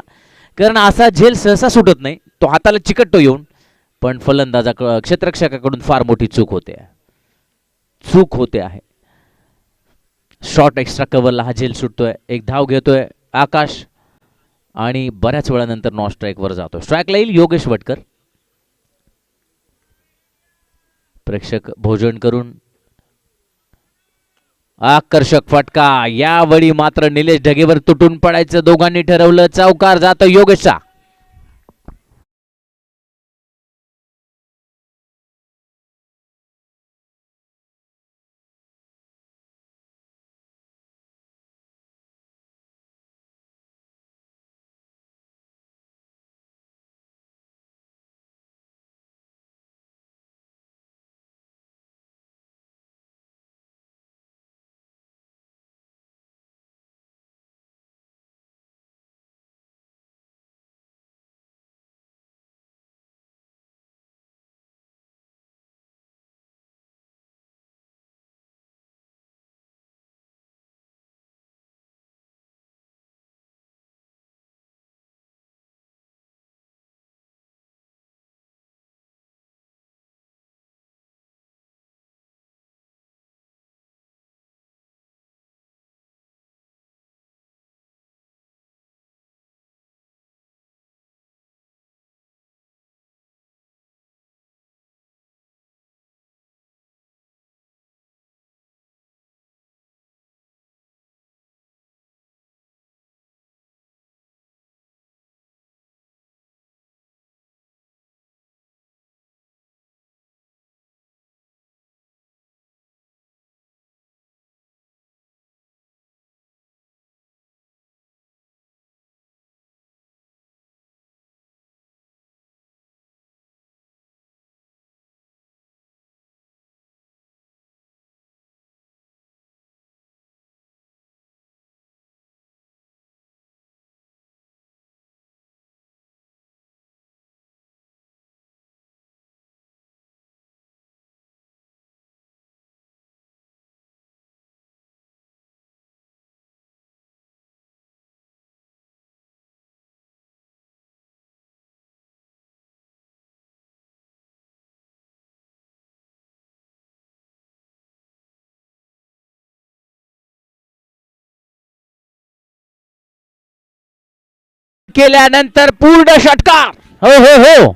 कारण असा झेल सहसा सुटत नाही. तो हाताला चिकटतो येऊन, पण फलंदाजा क्षेत्ररक्षकाकडून फार मोठी चूक होते आहे. शॉर्ट एक्स्ट्रा कव्हरला हा झेल सुटतोय. एक धाव घेतोय आकाश आणि बऱ्याच वेळानंतर नॉन स्ट्राईक वर जातोय. स्ट्राईकला येईल योगेश वटकर. प्रेक्षक भोजन करून आकर्षक फटका. यावेळी मात्र निलेश ढगेवर तुटून पडायचं दोघांनी ठरवलं. चौकार जातो योगेशचा. केल्यानंतर पूर्ण षटकार. हो हो हो.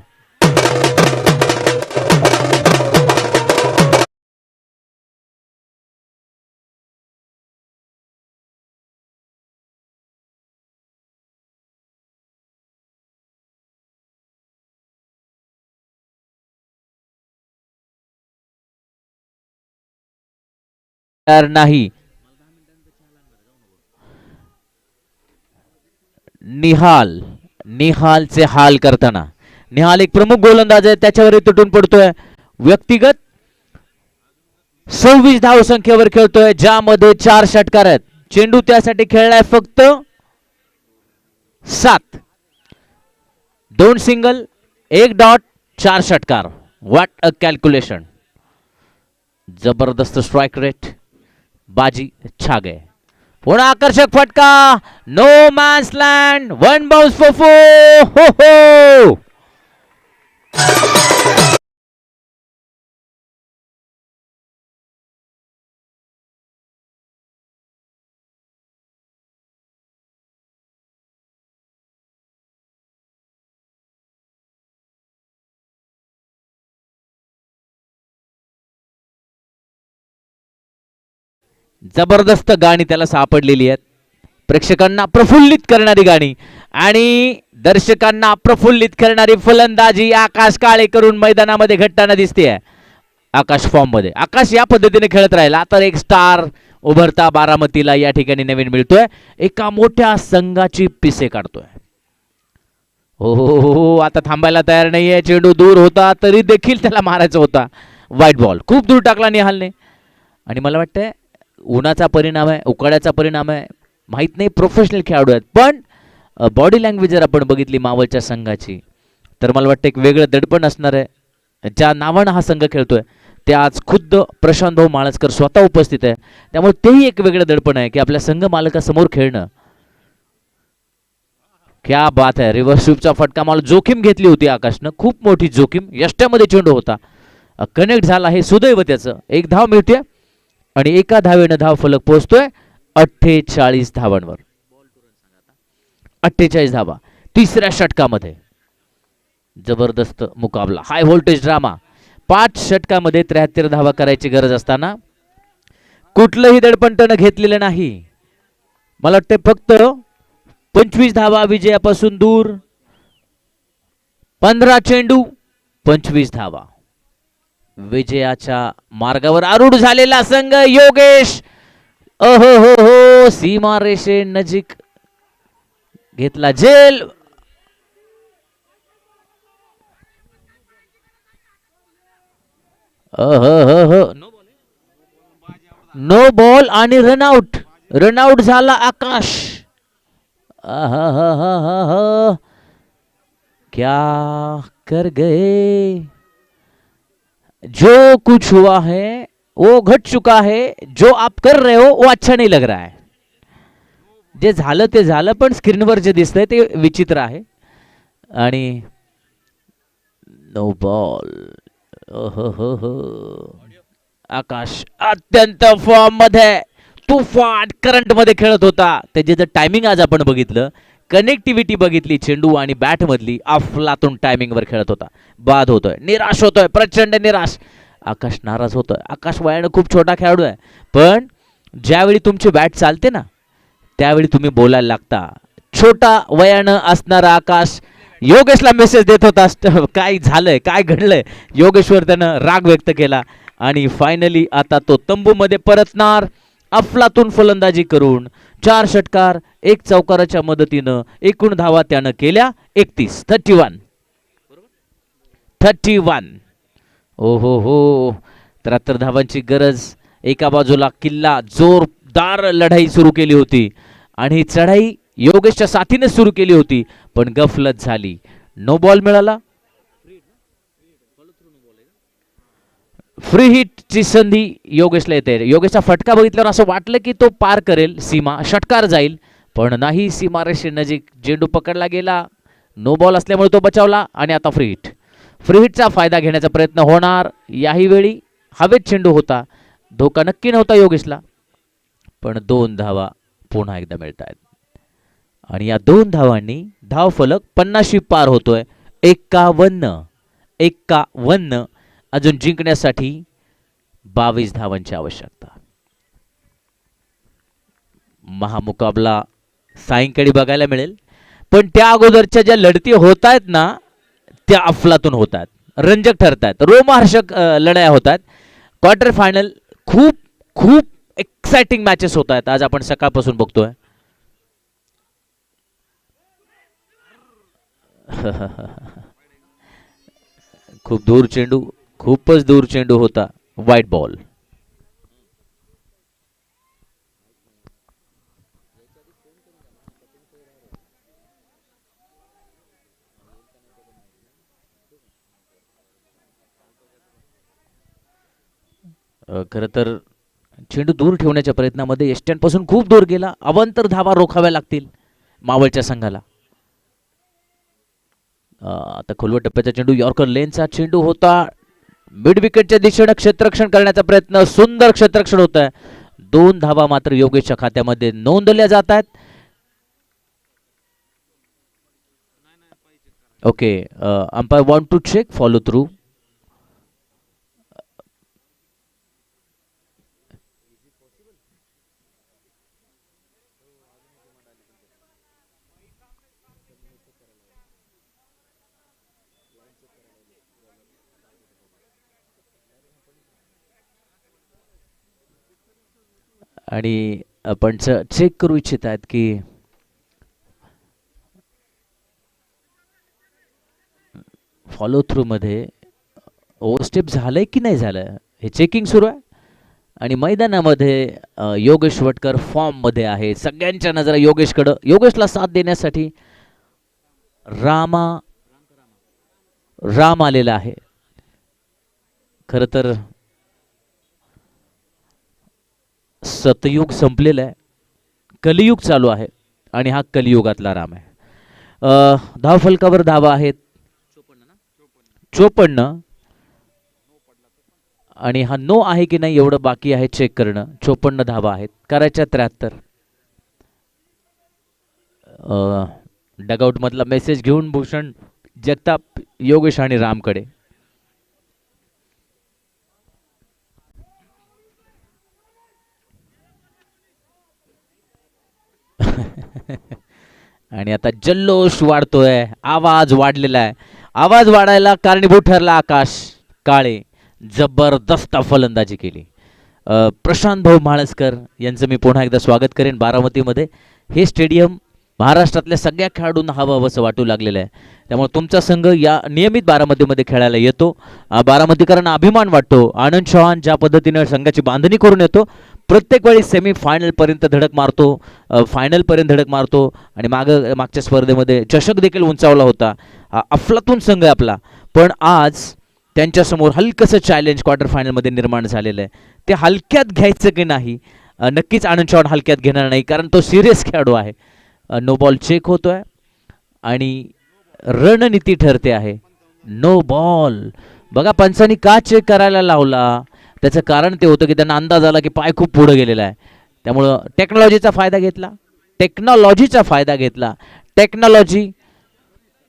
नाही निहालचे हाल करताना. निहाल एक प्रमुख गोलंदाज आहे. त्याच्यावर तुटून पडतोय. व्यक्तिगत 26 धाव संख्येवर खेळतोय ज्यामध्ये 4 षटकार आहेत. चेंडू त्यासाठी खेळलाय फक्त 7. 2 सिंगल 1 डॉट 4 षटकार. What a calculation. जबरदस्त स्ट्राइक रेट. बाजी छा गए. पुन्हा आकर्षक फटका. No man's land. 1 bounce for 4. हो हो. जबरदस्त गाणी त्याला सापडलेली आहेत. प्रेक्षकांना प्रफुल्लित करणारी गाणी आणि दर्शकांना प्रफुल्लित करणारी फलंदाजी आकाश काळे करून मैदानामध्ये घडताना दिसते. आकाश फॉर्म मध्ये. आकाश या पद्धतीने खेळत राहिला तर एक स्टार उभरता बारामतीला या ठिकाणी नवीन मिळतोय. एका मोठ्या संघाची पिसे काढतोय. हो हो हो. आता थांबायला तयार नाहीये. चेंडू दूर होता तरी देखील त्याला मारायचा होता. व्हाईट बॉल खूप दूर टाकला निहालने. आणि मला वाटतंय उन्हाचा परिणाम आहे, उकाड्याचा परिणाम आहे, माहित नाही. प्रोफेशनल खेळाडू आहेत पण बॉडी लँग्वेज जर आपण बघितली मावळच्या संघाची तर मला वाटतं एक वेगळं दडपण असणार आहे. ज्या नावानं हा संघ खेळतोय ते आज खुद्द प्रशांत भाऊ माळसकर स्वतः उपस्थित आहे. त्यामुळे तेही एक वेगळं दडपण आहे की आपल्या संघ मालकासमोर खेळणं. क्या बात आहे, रिव्हर्स स्वीपचा फटका मला जोखीम घेतली होती आकाशनं, खूप मोठी जोखीम. यष्ट्यामध्ये चेंडू होता, कनेक्ट झाला, हे सुदैव त्याचं. एक धाव मिळते आणि एका धावेनं धाव फलक पोहोचतोय 48 धावांवर. 48 धावा तिसऱ्या षटकामध्ये. जबरदस्त मुकाबला, हाय व्होल्टेज ड्रामा. 5 षटकामध्ये 73 धावा करायची गरज असताना कुठलंही दडपण त्यानं घेतलेलं नाही. मला वाटते फक्त 25 धावा विजयापासून दूर. 15 चेंडू 25 धावा. विजयाच्या मार्गावर आरूढ झालेला संघ योगेश. अहो हो हो, सीमा रेषे नजीक घेतला जेल. नो बॉल आणि रनआउट. रनआउट झाला आकाश. क्या कर गए. जो कुछ हुआ है वो घट चुका है, जो आप कर रहे हो वो अच्छा नहीं लग रहा है. जे झालं ते झालं, पण स्क्रीनवर जे दिसतंय ते विचित्र आहे. आणि नो बॉल. आकाश अत्यंत फॉर्म मध्ये, तुफान करंट मध्ये खेळत होता. त्याचे जर टायमिंग आज आपण बघितलं, कनेक्टिव्हिटी बघितली चेंडू आणि बॅट मधली, अफलातून टायमिंग वर खेळत होता. बाद होतोय, निराश होतोय, प्रचंड निराश. आकाश नाराज होतोय. आकाश वयानं खूप छोटा खेळाडू आहे, पण ज्यावेळी तुमची बॅट चालते ना, त्यावेळी तुम्ही बोलायला लागता. छोटा वयानं असणारा आकाश योगेशला मेसेज देत होता, काय झालंय, काय घडलंय. योगेशवर त्यानं राग व्यक्त केला आणि फायनली आता तो तंबूमध्ये परतणार. अफलातून फलंदाजी करून 4 षटकार 1 चौकाराच्या मदतीनं एकूण धावा त्यानं केल्या 31. ओ हो हो, 73 धावांची गरज. एका बाजूला किल्ला, जोरदार लढाई सुरू केली होती आणि ही चढाई योगेशच्या साथीने सुरू केली होती, पण गफलत झाली. नो बॉल मिळाला. फ्री हिटची संधी योगेशला येते. योगेशचा फटका बघितल्यावर असं वाटलं की तो पार करेल सीमा, षटकार जाईल, पण नाही. सीमारेषे नजीक चेंडू पकडला गेला. नो बॉल असल्यामुळे तो बचावला आणि आता फ्री हिट. फ्री हिटचा फायदा घेण्याचा प्रयत्न होणार. याही वेळी हवेत चेंडू होता, धोका नक्की नव्हता योगेशला, पण 2 धावा पुन्हा एकदा मिळत आहेत आणि या 2 धावांनी धाव फलक 50 पार होतोय. 51. अजून जिंकण्यासाठी 22 धावांची आवश्यकता. महामुकाबला सायंकाळी बघायला मिळेल, पण त्या अगोदरच्या ज्या लढती होत आहेत ना, त्या अफलातून होत आहेत, रंजक ठरत आहेत, रोमहर्षक लढाया होत आहेत. क्वार्टर फायनल खूप खूप एक्साइटिंग मॅचेस होत आहेत. आज आपण सकाळपासून बघतोय. खूप दूर चेंडू, खूपच दूर चेंडू होता. वाईट बॉल. खरं तर चेंडू दूर ठेवण्याच्या प्रयत्नामध्ये एस्टँडपासून खूप दूर गेला. अवांतर धावा रोखाव्या लागतील मावळच्या संघाला. आता खोलवर टप्प्याचा चेंडू, यॉर्कर लेनचा चेंडू होता. मिड विकेटच्या दिशेने क्षेत्ररक्षण करण्याचा प्रयत्न, सुंदर क्षेत्ररक्षण होत आहे. 2 धावा मात्र योगेशच्या खात्यामध्ये नोंदवल्या जात आहेत. Okay, umpire want to check follow through. आणि आपण चेक करू इच्छित आहेत की फॉलो थ्रू मध्ये ओव्हरस्टेप झालंय की नाही झालं, हे चेकिंग सुरू आहे. आणि मैदानामध्ये योगेश वटकर फॉर्म मध्ये आहे. सगळ्यांच्या नजरा योगेशकडं. योगेशला साथ देण्यासाठी राम आलेला आहे. खरं तर सतयुग संपलेलं आहे, कलियुग चालू आहे आणि हा कलियुगातला राम आहे. धावफलकावर धावा आहेत 54 आणि हा नो आहे की नाही एवढं बाकी आहे चेक करणं. 54 धावा आहेत, करायच्या 73. डगआउट मधला मेसेज घेऊन भूषण जगताप, योगेश आणि रामकडे. आणि आता जल्लोष वाढतोय, आवाज वाढलेला आहे. आवाज वाढायला कारणीभूत ठरला आकाश काळे. जबरदस्त फलंदाजी केली. प्रशांत भाऊ म्हाळसकर यांचं मी पुन्हा एकदा स्वागत करेन बारामतीमध्ये. हे स्टेडियम महाराष्ट्रातल्या सगळ्या खेळाडूंना हवंसं वाटू लागलेलं आहे. त्यामुळे तुमचा संघ या नियमित बारामतीमध्ये खेळायला येतो. बारामतीकरांना अभिमान वाटतो. आनंद चव्हाण ज्या पद्धतीनं संघाची बांधणी करून येतो, प्रत्येक वेळी सेमीफायनलपर्यंत धडक मारतो, फायनलपर्यंत धडक मारतो आणि मागच्या स्पर्धेमध्ये चषक देखील उंचावला होता. अफलातून संघ आहे आपला, पण आज त्यांच्यासमोर हलकंसं चॅलेंज क्वार्टर फायनलमध्ये निर्माण झालेलं आहे. ते हलक्यात घ्यायचं की नाही, नक्कीच आनंद चव्हाण हलक्यात घेणार नाही, कारण तो सिरियस खेळाडू आहे. नो बॉल चेक होतोय आणि रणनीती ठरते आहे नो बॉल. बघा पंचांनी का चेक करायला लावला, त्याचं कारण ते होतं की त्यांना अंदाज आला की पाय खूप पुढे गेलेला आहे. त्यामुळं टेक्नॉलॉजीचा फायदा घेतला. टेक्नॉलॉजी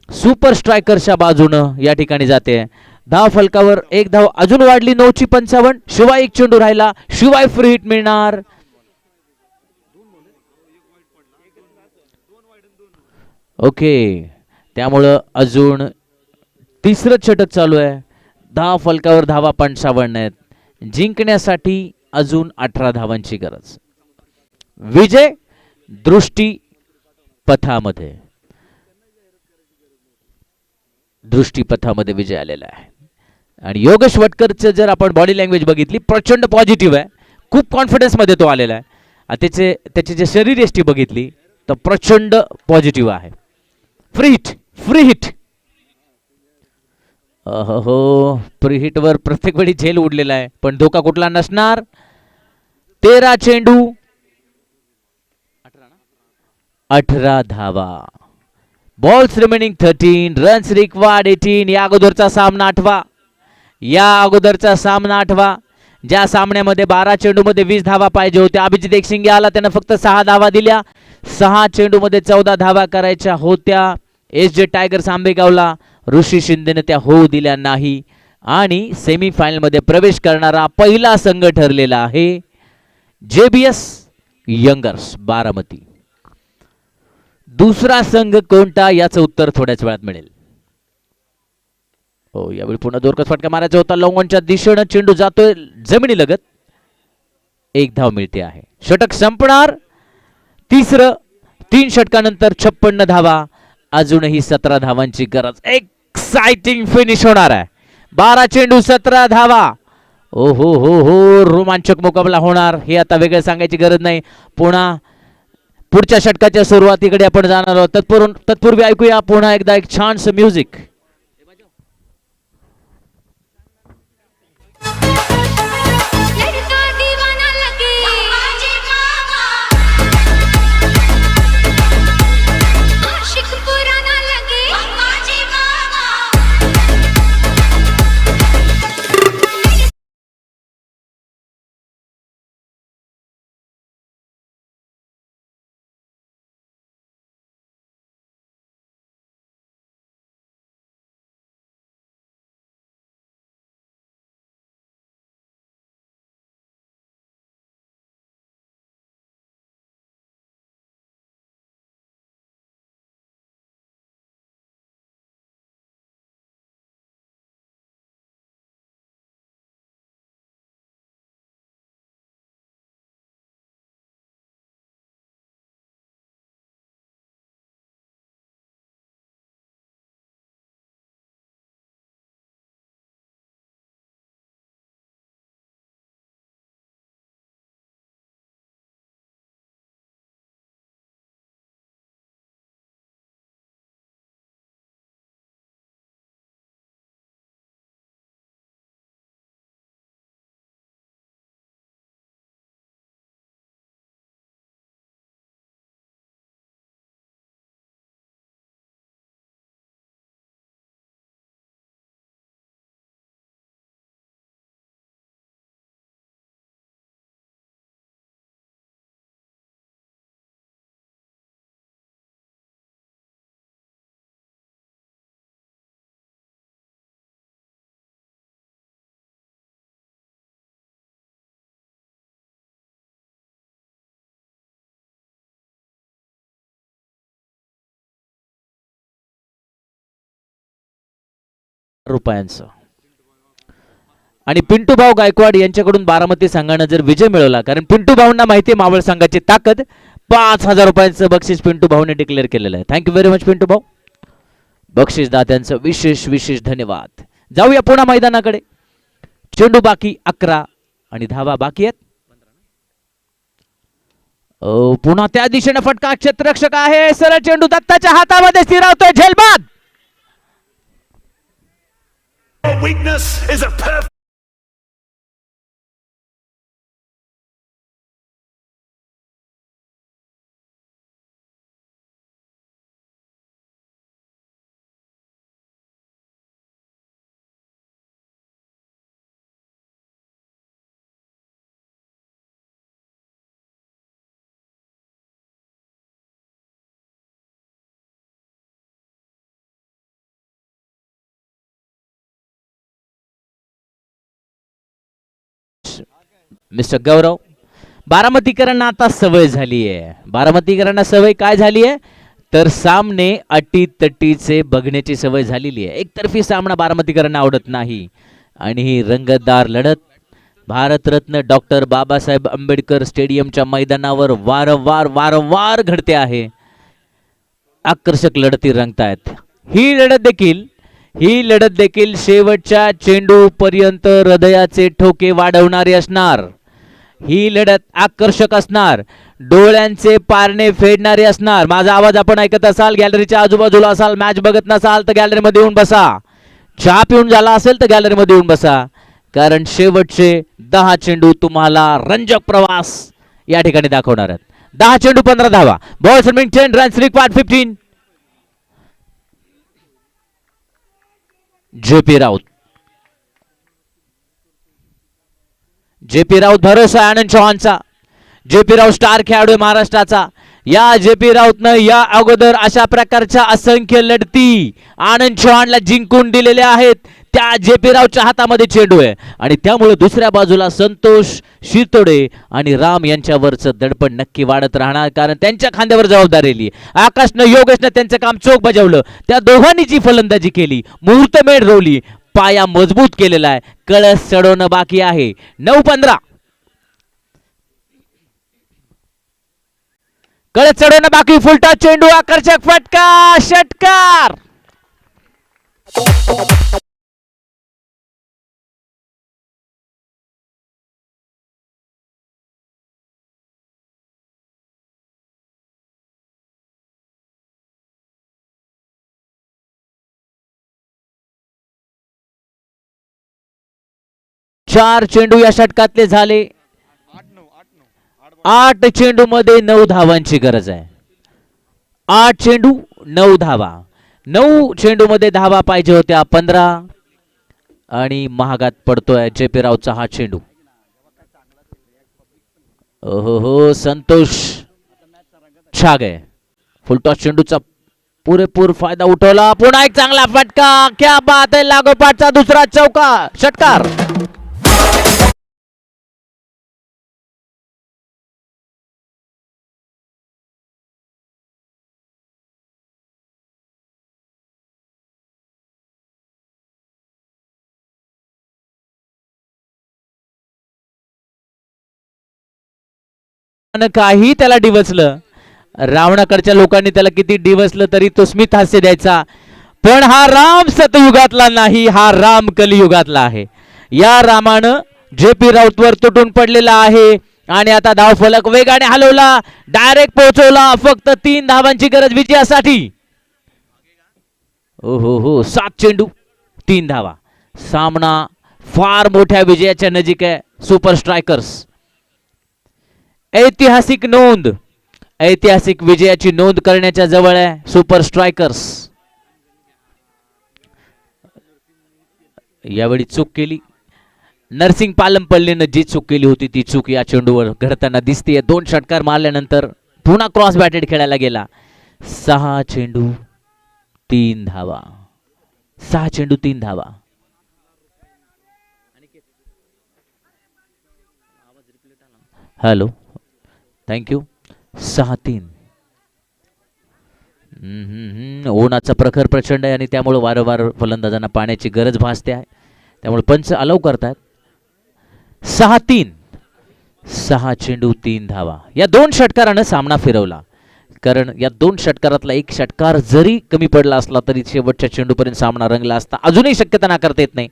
सुपर स्ट्रायकरच्या बाजूनं या ठिकाणी जाते. धाव फलकावर एक धाव अजून वाढली. 9:55. शिवाय एक चेंडू राहिला, शिवाय फ्री हिट मिळणार. ओके, त्यामुळं अजून तिसरं षटक चालू आहे. धाव फलकावर धावा 55 आहेत. जिंकण्यासाठी अजून 18 धावांची गरज. विजय दृष्टीपथामध्ये विजय आलेला आहे. आणि योगेश वटकरचं जर आपण बॉडी लँग्वेज बघितली, प्रचंड पॉझिटिव्ह आहे, खूप कॉन्फिडन्स मध्ये तो आलेला आहे. त्याची जे शरीरयष्टी बघितली तर प्रचंड पॉझिटिव्ह आहे. फ्री हिट हो, फ्री हिट वर प्रत्येक वेळी झेल उडलेला आहे, पण धोका कुठला नसणार. 13 चेंडू 18 धावा. Balls remaining 13, runs required 18. या अगोदरचा सामना आठवा. ज्या सामन्यामध्ये 12 चेंडूमध्ये 20 धावा पाहिजे होत्या. अभिजित एकशिंगे आला, त्यानं फक्त 6 धावा दिल्या. 6 चेंडूमध्ये 14 धावा करायच्या होत्या. SJ टायगर्स आंबेगावला ऋषी शिंदेने त्या होऊ दिल्या नाही आणि सेमीफायनलमध्ये प्रवेश करणारा पहिला संघ ठरलेला आहे JBS यंगर्स बारामती. दुसरा संघ कोणता याचं उत्तर थोड्याच वेळात मिळेल. हो, यावेळी पुन्हा जोरकस फटका मारायचा होता. लॉंगॉनच्या दिशेनं चेंडू जातोय जमिनी लगत. एक धाव मिळते आहे. षटक संपणार. 3 षटकानंतर 56 धावा. अजूनही 17 धावांची गरज. एक्साइटिंग फिनिश होणार आहे. 12 चेंडू 17 धावा. ओ हो, रोमांचक मुकाबला होणार. हे आता वेगळं सांगायची गरज नाही. पुढच्या षटकाच्या सुरुवातीकडे आपण जाणार आहोत. तत्पूर्वी ऐकूया पुन्हा एकदा एक छानसं म्युझिक. रुपयांचं. आणि पिंटू भाऊ गायकवाड यांच्याकडून बारामती संघानं जर विजय मिळवला, कारण पिंटू भाऊंना माहिती आहे मावळ संघाची ताकद, 5,000 रुपयांचं बक्षीस पिंटू भाऊने डिक्लेअर केलेलं आहे. थँक्यू व्हेरी मच पिंटू भाऊ. बक्षीस दात्यांचं विशेष विशेष धन्यवाद. जाऊया पुन्हा मैदानाकडे. चेंडू बाकी 11 आणि धावा बाकी आहेत. पुन्हा त्या दिशेने फटका, क्षेत्ररक्षक आहे, सरळ चेंडू दत्ताच्या हातामध्ये स्थिरावतोय, झेलबाद. Weakness is a perfect. Mister Gaurav, बारामतीकरांना आता सवय झाली आहे. बारामतीकरांना सवय काय झाली आहे तर सामने अटीतटीचे बघण्याची सवय झालेली आहे. एकतर्फी सामना बारामतीकरांना आवडत नाही आणि ही रंगतदार लढत भारतरत्न डॉक्टर बाबासाहेब आंबेडकर स्टेडियमच्या मैदानावर वारंवार घडते आहे. आकर्षक लढती रंगतायत. ही लढत देखील शेवटच्या चेंडू पर्यंत हृदयाचे ठोके वाढवणारी असणार. ही लढत आकर्षक असणार, डोळ्यांचे पारणे फेडणारी असणार. माझा आवाज आपण ऐकत असाल, गॅलरीच्या आजूबाजूला असाल, मॅच बघत नसाल तर गॅलरीमध्ये येऊन बसा. चहा पिऊन झाला असेल तर गॅलरीमध्ये येऊन बसा, कारण शेवटचे 10 चेंडू तुम्हाला रंजक प्रवास या ठिकाणी दाखवणार आहेत. 10 चेंडू 15 धावा. Ball serving 10 runs required 15. JP Raut भरोसा आनंद चव्हाणचा. जेपी राऊत स्टार खेळाडू आहे महाराष्ट्राचा. या जेपी राऊतनं या अगोदर अशा प्रकारच्या असंख्य लढती आनंद चव्हाणला जिंकून दिलेल्या आहेत. त्या जेपी राऊतच्या हातामध्ये चेंडू आहे आणि त्यामुळे दुसऱ्या बाजूला संतोष शिरतोडे आणि राम यांच्यावरचं दडपण नक्की वाढत राहणार, कारण त्यांच्या खांद्यावर जबाबदारी आली. आकाशनं योगेशनं त्यांचं काम चोख बजावलं. त्या दोघांनी जी फलंदाजी केली, मुहूर्तमेढ रोवली, पाया मजबूत केलेला आहे. कळस चढवणं बाकी आहे. 9-15. कळस चढवणं बाकी. फुलटॉस चेंडू, आकर्षक फटका, षटकार. चार चेंडू या षटकातले झाले. 8 चेंडू मध्ये 9 धावांची गरज आहे. 8 चेंडू 9 धावा. 9 चेंडू मध्ये धावा पाहिजे होत्या 15 आणि महागात पडतोय जेपी रावचा हा चेंडू. हो संतोष छाग आहे. फुलटॉस चेंडूचा पुरेपूर फायदा उठवला. पुन्हा एक चांगला फटका. क्या बात आहे. लागोपाठचा दुसरा चौका, षटकार. काही त्याला डिवचलं. रावणाकडच्या लोकांनी त्याला किती डिवचलं तरी तो स्मित हास्य द्यायचा. पण हा राम सतयुगातला नाही, हा राम कलियुगातला आहे. या रामानं जेपी राऊतवर तुटून पडलेला आहे आणि आता धावफलक वेगाने हलवला, डायरेक्ट पोहोचवला. फक्त 3 धावांची गरज विजयासाठी. हो 7 चेंडू 3 धावा. सामना फार मोठ्या विजयाच्या नजीक आहे. सुपर स्ट्रायकर्स ऐतिहासिक नोंद, ऐतिहासिक विजयाची नोंद करण्याच्या जवळ आहे सुपर स्ट्रायकर्स. यावेळी चूक केली. नरसिंग पालमपल्लीनं जी चूक केली होती ती चूक या चेंडूवर घडताना दिसते. 2 षटकार मारल्यानंतर पुन्हा क्रॉस बॅटेड खेळायला गेला. 6 चेंडू 3 धावा. 6 चेंडू 3 धावा. Hello, thank you. 6-3. उन्हाचा प्रखर प्रचंड आहे आणि त्यामुळे वारंवार फलंदाजांना पाण्याची गरज भासते आहे, त्यामुळे पंच अलाव करतात. 6-3, 6 चेंडू 3 धावा. या 2 षटकारानं सामना फिरवला, कारण या 2 षटकारातला एक षटकार जरी कमी पडला असला तरी शेवटच्या चेंडूपर्यंत सामना रंगला असता. अजूनही शक्यता नाकारता येत नाही,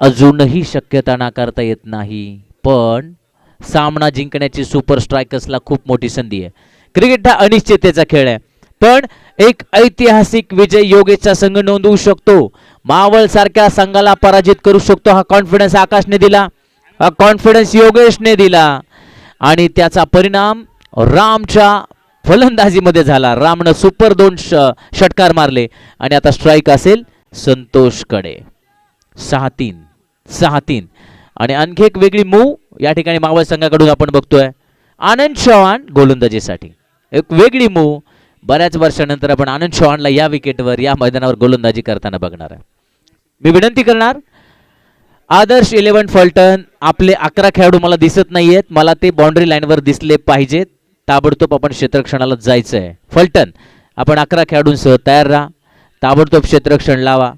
अजूनही शक्यता नाकारता येत नाही. पण सामना जिंकण्याची सुपर स्ट्रायकर्सला खूप मोठी संधी आहे. क्रिकेट हा अनिश्चिततेचा खेळ आहे, पण एक ऐतिहासिक विजय योगेशचा संघ नोंदवू शकतो. मावळ सारख्या संघाला पराजित करू शकतो. हा कॉन्फिडन्स आकाशने दिला, हा कॉन्फिडन्स योगेशने दिला आणि त्याचा परिणाम रामच्या फलंदाजीमध्ये झाला. रामनं सुपर 2 षटकार मारले आणि आता स्ट्राईक असेल संतोषकडे. 6-3, 6-3. आणि आणखी एक वेगळी मूव या ठिकाणी मावळ संघाकडून आपण बघतोय. आनंद चव्हाण गोलंदाजीसाठी एक वेगळी मूव. बऱ्याच वर्षानंतर आपण आनंद चव्हाणला या विकेटवर, या मैदानावर गोलंदाजी करताना बघणार आहे. मी विनंती करणार, आदर्श 11 फलटण, आपले 11 खेळाडू मला दिसत नाहीयेत, मला ते बाउंड्री लाईनवर दिसले पाहिजेत. ताबडतोब आपण क्षेत्ररक्षणाला जायचं आहे. फलटण, आपण 11 खेळाडूंसह तयार राहा, ताबडतोब क्षेत्ररक्षण लावा.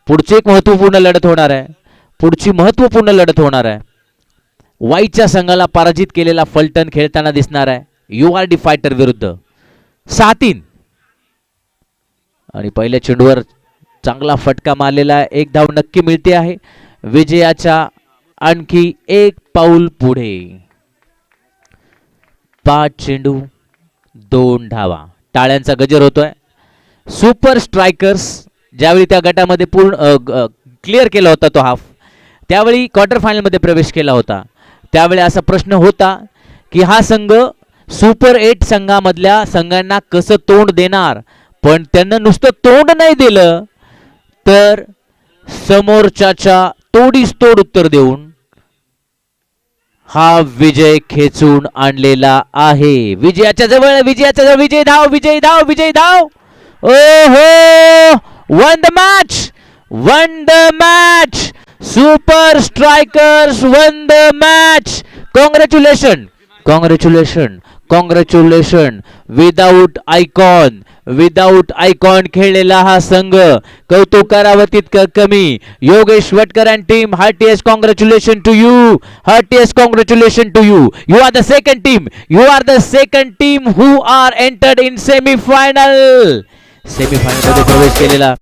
पुढची एक महत्त्वपूर्ण लढत होणार आहे, पुढची महत्त्वपूर्ण लढत होणार आहे. वाईच्या संघाला पराजित केलेला फलटण खेळताना दिसणार आहे URD फायटर विरुद्ध. 6-3 आणि पहिल्या चेंडूवर चांगला फटका मारलेला, एक धाव नक्की मिळते आहे. विजयाच्या आणखी एक पाऊल पुढे. 5 चेंडू 2 धावा. टाळ्यांचा गजर होतोय. सुपर स्ट्रायकर्स ज्यावेळी त्या गटामध्ये पूर्ण क्लिअर केला होता तो हाफ, त्यावेळी क्वार्टर फायनलमध्ये प्रवेश केला होता, त्यावेळी असा प्रश्न होता की हा संघ सुपर 8 संघामधल्या संघांना कसं तोंड देणार. पण त्यांना नुसतं तोंड नाही दिलं तर समोरच्याच्या तोडीस तोड उत्तर देऊन हा विजय खेचून आणलेला आहे. विजयाच्या जवळ, विजयाच्या जवळ, विजय धाव, विजय धाव, विजय धाव. ओहो, won the match, won the match. Super strikers won the match. Congratulation, congratulation, congratulation. Without icon, without icon खेळलेला हा संघ कौतुक करावं तितकं कमी. Yogesh Watkar and team, heartiest congratulation to you, heartiest congratulation to you. You are the second team, you are the second team who are entered in semifinal. Semifinal मध्ये प्रवेश केलेला,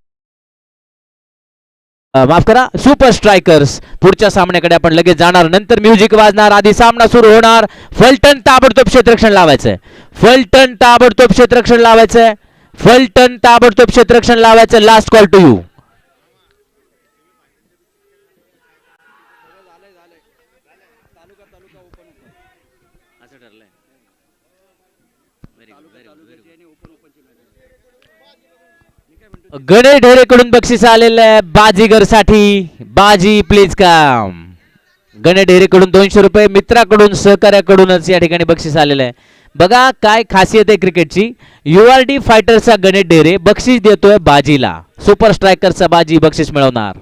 माफ करा, सुपर स्ट्रायकर्स. पुढच्या सामन्याकडे आपण लगेच जाणार, नंतर म्युझिक वाजणार, आधी सामना सुरू होणार. फलटण ताबडतोब क्षेत्ररक्षण लावायचंय, फलटण ताबडतोब क्षेत्ररक्षण लावायचंय, फलटण ताबडतोब क्षेत्ररक्षण लावायचं. Last call to you. Ganesh ढेरेकडून बक्षीस आलेलं आहे बाजीगर साठी. बाजी प्लीज काम. गणेश ढेरेकडून 200 रुपये, मित्राकडून सहकार्याकडूनच या ठिकाणी बक्षीस आलेलं आहे. बघा काय खासियत आहे क्रिकेटची. URD फायटरचा गणेश ढेरे बक्षीस देतोय बाजीला. सुपर स्ट्रायकरचा बाजी बक्षीस मिळवणार.